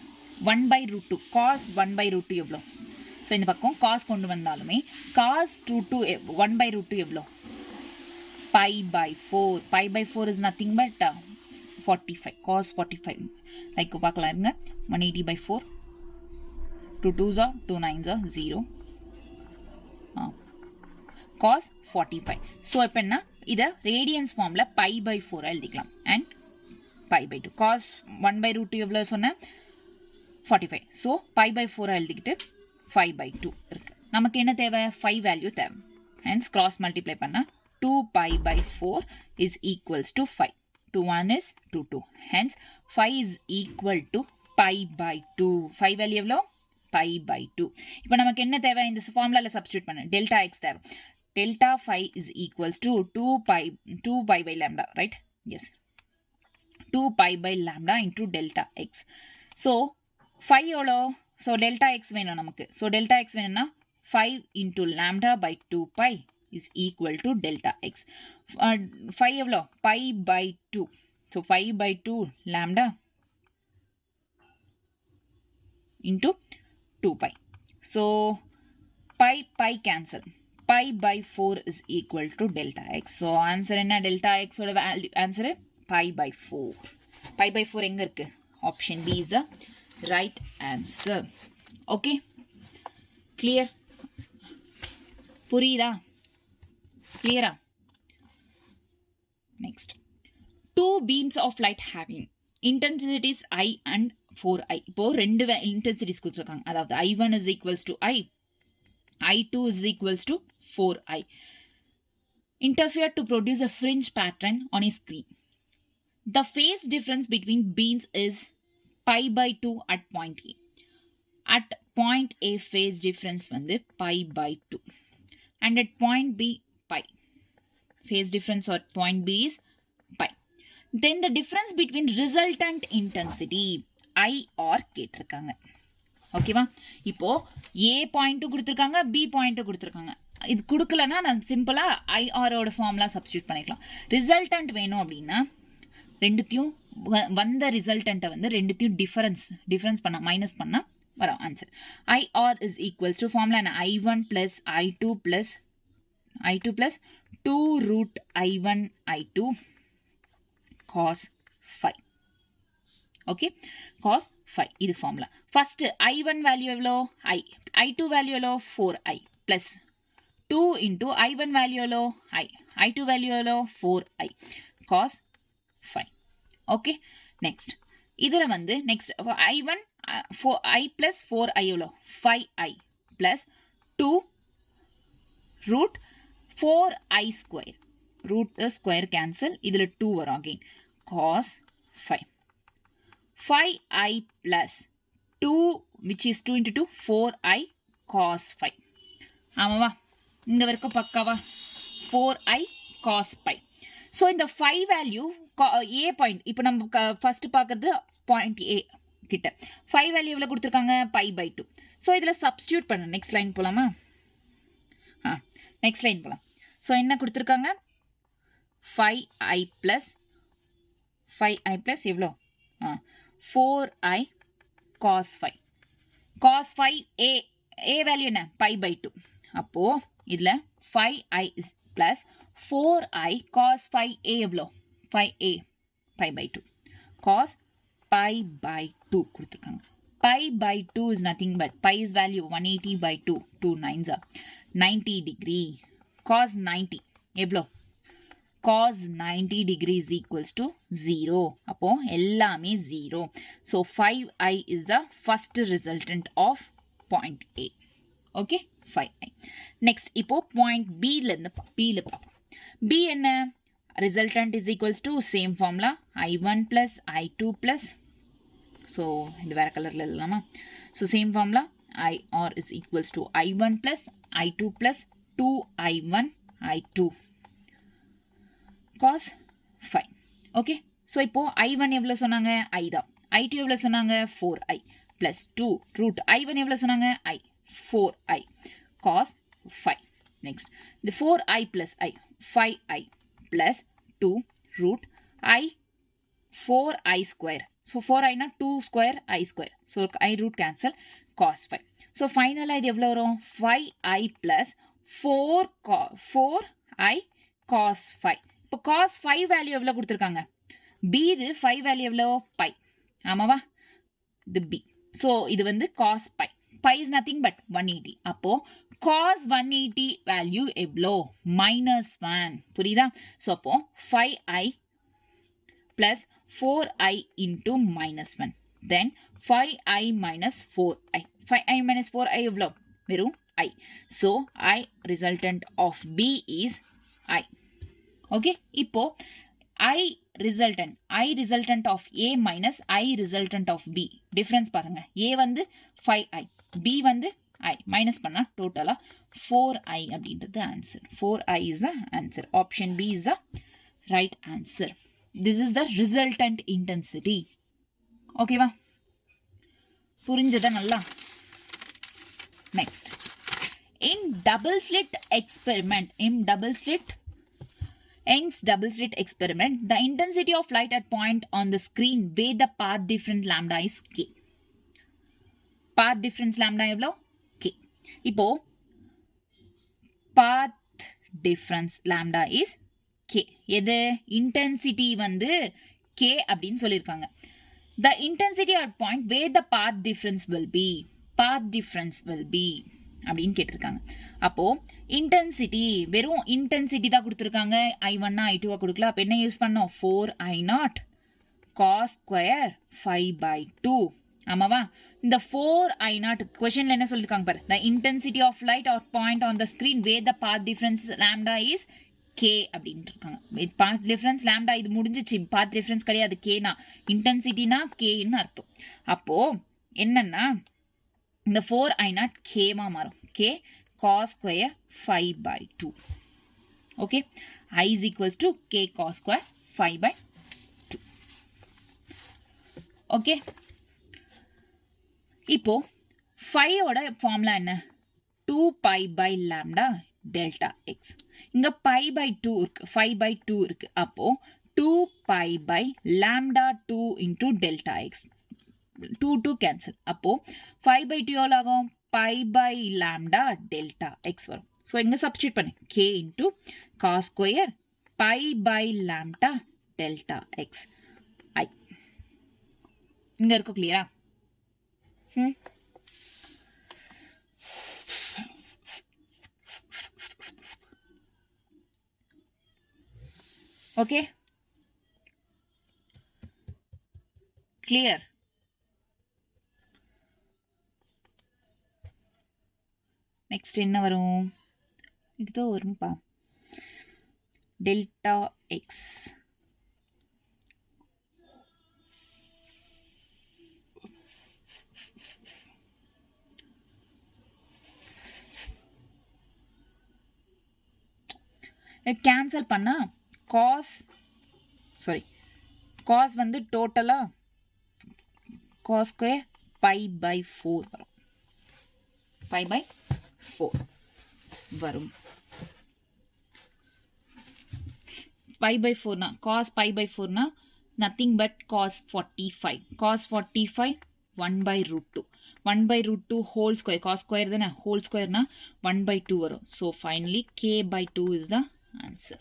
1/√2 cos 1/√2 எவ்வளோ? ஸோ இந்த பக்கம் cos கொண்டு வந்தாலுமே cos 1/√2 எவ்வளோ? pi/4. pi/4 is nothing but 45. cos 45 like பார்க்கலாம் இருங்க. 180/4. 2 2s are 2 9s are 0. cos 45. So இப்போ என்ன? இதை ரேடியன்ஸ் ஃபார்மில் pi/4 எழுதிக்கலாம். And pi/2. cos 1/√2 எவ்வளோ சொன்னேன்? 45. ஸோ pi/4 எழுதிக்கிட்டு 5/2 இருக்கு. நமக்கு என்ன தேவை? 5 வேல்யூ தேவை. ஹென்ஸ் கிராஸ் மல்டிப்ளை பண்ணால் 2 pi/4 is equals to 5. 2 1 is 2 2. Hence 5 is equal to pi/2. 5 value எவ்வளோ? pi/2. இப்போ நமக்கு என்ன தேவை? இந்த ஃபார்முலாவில் சப்ஸ்டியூட் பண்ண டெல்டா எக்ஸ் தேவை. delta phi is equals to 2 pi by lambda, right? Yes, 2 pi by lambda into delta x. So phi எவ்வளோ? So delta x வேணும் நமக்கு. So delta x வேணும்னா 5 into lambda by 2 pi is equal to delta x. Phi எவ்வளோ? pi by 2. So 5 by 2 lambda into 2 pi. So pi cancel. pi/4 is equal to delta x. So answer என்ன? delta x ஓட answer pi/4. pi/4 எங்க இருக்கு? Option B is the right answer. Okay, clear? புரியுதா? clear? Next, two beams of light having intensities I and 4I. இப்போ ரெண்டு intensities கொடுத்திருக்காங்க. அதாவது I1 is equals to I, I2 is equals to 4I. Interfere to produce a fringe pattern on a screen. The phase difference between beams is pi/2 at point A. At point A, phase difference வந்து pi/2. And at point B, pi. Phase difference at point B is pi. Then the difference between resultant intensity I or கேட்டிருக்காங்க. ஓகேவா? இப்போ ஏ பாயிண்ட்டும் கொடுத்துருக்காங்க, பி பாயிண்ட்டும் கொடுத்துருக்காங்க. இது கொடுக்கலன்னா நான் சிம்பிளாக ஐஆரோட ஃபார்ம்லாம் சப்ஸ்டியூட் பண்ணிக்கலாம். ரிசல்டன்ட் வேணும் அப்படின்னா ரெண்டுத்தையும் வந்த ரிசல்டண்ட்டை வந்து ரெண்டுத்தையும் டிஃபரன்ஸ் பண்ண மைனஸ் பண்ணால் வரும் answer. IR is equals to formula என்ன? I1 + I2 + 2√I1 I2 cos 5. Okay, cos 5 இது ஃபார்முலா. ஃபர்ஸ்ட் I1 வேல்யூ எவ்வளோ? I2 வேல்யூ எவ்வளோ? 4I plus 2 into I1 value எவ்வளோ? I2 வேல்யூ எவ்வளோ? 4I cos 5. ஓகே, நெக்ஸ்ட் இதில் வந்து next I1 4I plus 4I எவ்வளோ? 5I plus 2√4I². Root square cancel, இதில் 2 வரும் again. cos 5. 5I plus 2, which is 2 into 2, 4I cos 5. ஆமாவா? இங்க வரைக்கும் பக்காவா? 4I cos 5. ஸோ இந்த 5 வேல்யூ ஏ பாயிண்ட், இப்போ நம்ம ஃபர்ஸ்ட் பார்க்கறது பாயிண்ட் ஏ கிட்ட 5 வேல்யூ எவ்வளோ கொடுத்துருக்காங்க? pi/2. ஸோ இதில் சப்ஸ்டியூட் பண்ண நெக்ஸ்ட் லைன் போகலாமா? நெக்ஸ்ட் லைன் போகலாம். ஸோ என்ன கொடுத்துருக்காங்க 5i ப்ளஸ் எவ்வளோ 4i cos 5 cos 5 a value என்ன π/2. அப்போது இதில் 5i plus 4i cos 5a எவ்வளோ 5a π/2 cos π/2 கொடுத்துருக்காங்க. π/2 is nothing but pi is value 180/2 2 9s are 90 degree cos 90 எவ்வளோ cos 90 degree is equals to 0. அப்போ எல்லாமே 0. So 5i is the first resultant of point A. Okay 5i. Next இப்போ point B ல பார்ப்போம். B என்ன resultant is equals to same formula i1 plus i2 plus so இந்த வேற கலர்ல எழுதலாமா. So same formula IR is equals to i1 plus i2 plus 2i1 i2 cos 5. Okay. So இப்போ i1 எவ்வளோ சொன்னாங்க i தான், i2 எவ்வளோ சொன்னாங்க 4i plus 2 root i1 எவ்வளோ சொன்னாங்க i 4i cos 5. Next the 4i plus i 5i plus 2 root i 4i square. So 4i na 2 square i square. So I root cancel cos 5. So final இது எவ்வளோ வரும் 5i plus 4i cos 5. இப்போ cos 5 வேல்யூ எவ்வளோ கொடுத்துருக்காங்க b இது 5 வேல்யூ எவ்வளோ பை ஆமாவா இது b. ஸோ இது வந்து cos pi. pi is nothing but 180. அப்போ cos 180 வேல்யூ எவ்வளோ -1 புரியுதா. ஸோ அப்போ 5i plus 4i into -1 then 5i minus 4i 5i minus 4i எவ்வளோ வெறும் i. So I resultant of b is i. Okay இப்போ I resultant of a minus I resultant of b difference பாருங்க. a வந்து 5i b வந்து i minus பண்ணா டோட்டலா 4i அப்படின்றது answer. 4i is the answer. Option B is the right answer. This is the resultant intensity. ஓகேவா புரிஞ்சதா நல்லா. Next in double slit experiment Young's double slit experiment, the intensity of light at point on the screen where the path difference lambda is k. Path difference lambda எவ்வளோ k. இப்போ path difference lambda is k. எது intensity வந்து k அப்படின்னு சொல்லியிருக்காங்க. The intensity at point where the path difference will be அப்படின்னு கேட்டிருக்காங்க. அப்போ இன்டென்சிட்டி வெறும் இன்டென்சிட்டி தான் கொடுத்துருக்காங்க. i1 i2 கொடுக்கல. அப்போ என்ன யூஸ் பண்ணோம் 4i0 cos square 5/2 ஆமாவா. இந்த 4i0 கொஸ்டின்ல என்ன சொல்லியிருக்காங்க பாரு. The intensity of light or point on the screen where the path difference lambda is k அப்படின்ட்டு இருக்காங்க. path difference lambda இது முடிஞ்சிச்சு. path difference கிடையாது kனா இன்டென்சிட்டினா kன்னு அர்த்தம். அப்போ என்னன்னா இந்த 4i0 k-மா மாறும். k cos square 5/2. Okay. I is equals to k cos square 5/2. Okay. இப்போ 5 ஓட ஃபார்முலா என்ன 2pi by lambda delta x. இங்க pi/2 இருக்கு 5/2 இருக்கு. அப்போ 2pi by lambda 2 into delta x. 2 cancel. அப்போ 5/2 எவ்வளோ ஆகும் pi by lambda delta x வரும். ஸோ இங்கே சப்ஸ்டியூட் பண்ணு k into cos square pi by lambda delta x i. இங்கே இருக்கும் கிளியரா. Okay clear. நெக்ஸ்ட் என்ன வரும் இதுதான் வரும்பா டெல்டா எக்ஸ். கேன்சல் பண்ணா காஸ் வந்து டோட்டலா காஸ் ஸ்கொயர் pi/4 வரும். pi/4 வரும். pi by 4 na cos pi by 4 na nothing but cos 45. Cos 45 1 by root 2. 1 by root 2 whole square. Cos square then whole square na 1 by 2 varum. So finally k by 2 is the answer.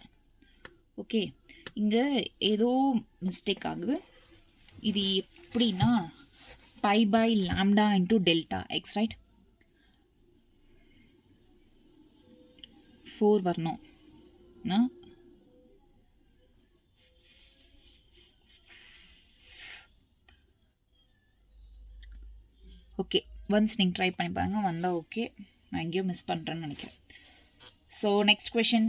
Okay. இங்க ஏதோ மிஸ்டேக் ஆகுது. இது எப்படின்னா pi by lambda into delta x, right? 4 வரணும். ஓகே, ஒன்ஸ் நீங்கள் ட்ரை பண்ணி பாருங்க, வந்தால் ஓகே. நான் எங்கேயோ மிஸ் பண்ணுறேன்னு நினைக்கிறேன். ஸோ நெக்ஸ்ட் கொஷின்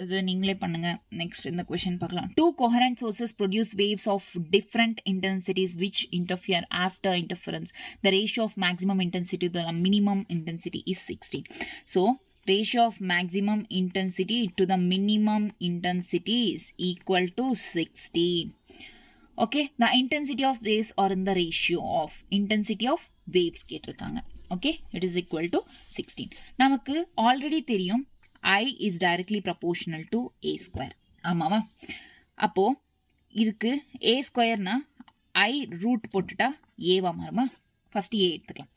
இது நீங்களே பண்ணுங்க. நெக்ஸ்ட் இந்த கொஷின் பார்க்கலாம். 2 coherent sources produce waves of different intensities which interfere after interference. The ratio of maximum intensity to the minimum intensity is 16. So ratio of maximum intensity to the minimum intensity is equal to 16. Okay, the intensity of waves are in the ratio of intensity of waves கேட்டிருக்காங்க. Okay, it is equal to 16. நமக்கு ஆல்ரெடி தெரியும் I is directly proportional to a square. ஆமாவா? அப்போ இதுக்கு a squareனா I ரூட் போட்டுட்டா ஏவா மாறுமா? ஃபர்ஸ்ட் a எடுத்துக்கலாம்.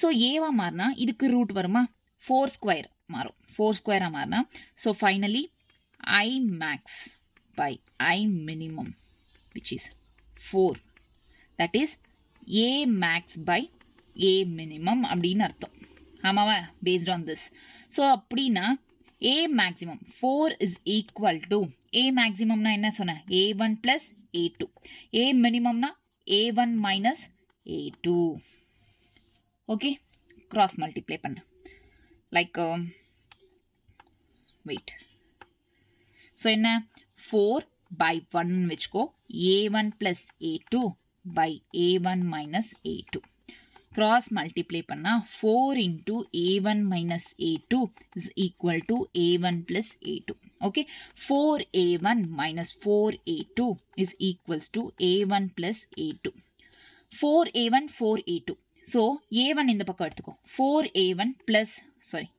ஸோ ஏவா மாறினா இதுக்கு ரூட் வருமா? 4 ஸ்கொயர் மாறும். 4 ஸ்கொயரா மாறினா so finally I max by I minimum which is 4. That is a max by a minimum அப்படின்னு அர்த்தம். ஆமாவா? based on this. ஸோ அப்படின்னா a maximum 4 is equal to a maximum na enna sonna a1 plus a2, a minimum na a1 minus a2. Okay, cross multiply panna like wait, so enna 4 by 1 vechko a1 plus a2 by a1 minus a2. Cross multiply panna 4 into a1 minus a2 is equal to a1 plus a2. Okay, 4a1 minus 4a2 is equals to a1 plus a2. 4a1 4a2. So a1 in the பக்கம் எடுத்துக்கோ. 4a1 plus sorry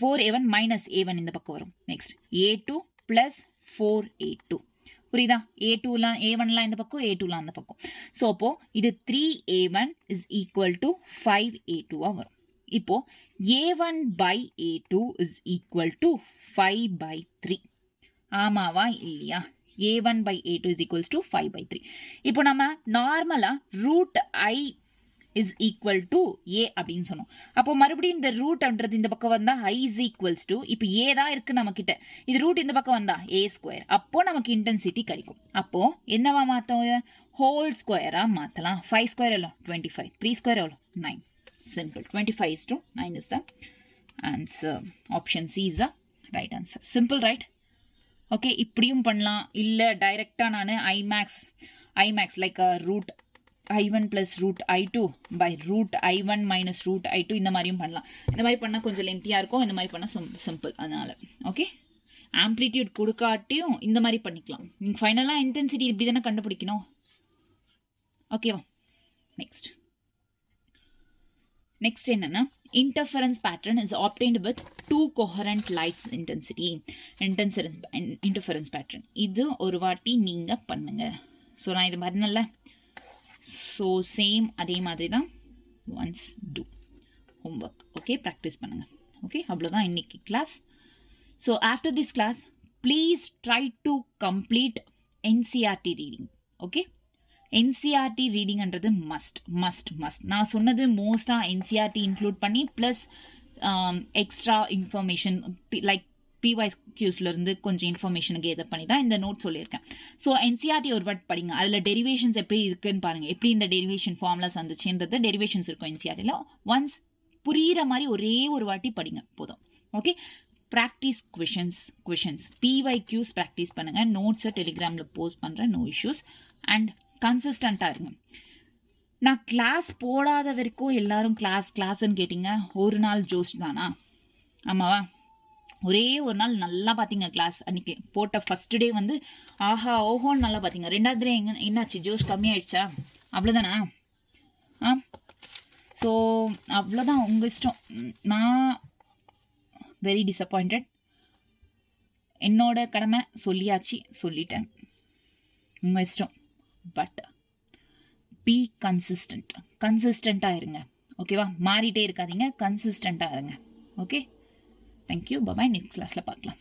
4a1 minus a1 in the பக்கம் வரும். Next a2 plus 4a2. புரியுதா? a2லாம் a1லாம் இந்த பக்கம் a2லாம் அந்த பக்கம். ஸோ அப்போ இது 3a1 is equal to 5a2 வரும். இப்போ a1 by a2 is equal to 5 by 3. ஆமாவா இல்லையா? a1 by a2 is equals to 5 by 3. இப்போ நம்ம நார்மலா root I is equal to a அப்படின்னு சொன்னோம். அப்போ மறுபடியும் இந்த ரூட்ன்றது இந்த பக்கம் வந்தா I is equals to இப்போ a தான் இருக்கு நம்ம கிட்ட, இது ரூட் இந்த பக்கம் வந்தா a ஸ்கொயர். அப்போ நமக்கு இன்டென்சிட்டி கிடைக்கும். அப்போ என்னவா மாத்தோம்? ஹோல் ஸ்கொயரா மாத்தலாம். 5 ஸ்கொயர் எவ்வளோ? 25. 3 ஸ்கொயர் எவ்வளோ? 9. Simple. 25 is to 9 is the answer. Option C is the right answer. Simple, right? Okay, இப்படியும் பண்ணலாம். இல்ல டைரக்டா நான் I max like a root I1 plus root I2 by root I1 minus root I2 இந்த மாதிரியும் பண்ணலாம். இந்த மாதிரி பண்ணால் கொஞ்சம் லென்த்தியாக இருக்கும், இந்த மாதிரி பண்ணால் சிம்பிள். அதனால் ஓகே, ஆம்ப்ளிடியூட் கொடுக்காட்டியும் இந்த மாதிரி பண்ணிக்கலாம். நீங்கள் ஃபைனலாக இன்டென்சிட்டி இப்படி தானே கண்டுபிடிக்கணும். ஓகேவா? நெக்ஸ்ட் என்னன்னா interference pattern is obtained with 2 coherent lights interference pattern. இது ஒரு வாட்டி நீங்கள் பண்ணுங்க. ஸோ நான் இது பண்ணல. ஸோ சேம் அதே மாதிரி தான் once do homework. Okay, practice பண்ணுங்க. ஓகே, அவ்வளோதான் இன்னைக்கு class. So after this class please try to complete NCERT reading. Okay, NCERT ரீடிங்ன்றது மஸ்ட். நான் சொன்னது மோஸ்ட்டாக என்சிஆர்டி இன்க்ளூட் பண்ணி ப்ளஸ் எக்ஸ்ட்ரா இன்ஃபர்மேஷன் லைக் பிஒய்க்யூஸ்லேருந்து கொஞ்சம் இன்ஃபர்மேஷனுக்கு எதை பண்ணி தான் இந்த நோட் சொல்லியிருக்கேன். ஸோ என்சிஆர்டி ஒரு வாட்டி படிங்க. அதில் டெரிவேஷன்ஸ் எப்படி இருக்குன்னு பாருங்கள். எப்படி இந்த டெரிவேஷன் ஃபார்முலாஸ் வந்துச்சுன்றது டெரிவேஷன்ஸ் இருக்கும் என்சிஆர்டியில். ஒன்ஸ் புரிகிற மாதிரி ஒரே ஒரு வாட்டி படிங்க போதும். ஓகே, ப்ராக்டிஸ் கொஷின்ஸ் பிஒய்க்யூஸ் ப்ராக்டிஸ் பண்ணுங்கள். நோட்ஸை டெலிகிராமில் போஸ்ட் பண்ணுறேன், நோ இஷ்யூஸ். அண்ட் கன்சிஸ்டண்ட்டாக இருங்க. நான் கிளாஸ் போடாத வரைக்கும் எல்லாரும் கிளாஸ்ன்னு கேட்டிங்க. ஒரு நாள் ஜோஷ் தானா? ஆமாவா? ஒரே ஒரு நாள் நல்லா பார்த்தீங்க கிளாஸ். அன்றைக்கி போட்ட ஃபஸ்ட் டே வந்து ஆஹா ஓஹோன்னு நல்லா பார்த்தீங்க. ரெண்டாவது டே என்னாச்சு? ஜோஷ் கம்மியாயிடுச்சா? அவ்வளோதானா? ஸோ அவ்வளோதான், உங்கள் இஷ்டம். நான் வெரி டிசப்பாயிண்டட். என்னோட கடமை சொல்லியாச்சு, சொல்லிட்டேன், உங்கள் இஷ்டம். பட் பி கன்சிஸ்டண்ட்டாக இருங்க. ஓகேவா? மாறிட்டே இருக்காதீங்க, கன்சிஸ்டண்ட்டாக இருங்க. ஓகே, தேங்க்யூ, பாய். நெக்ஸ்ட் கிளாஸில் பார்க்கலாம்.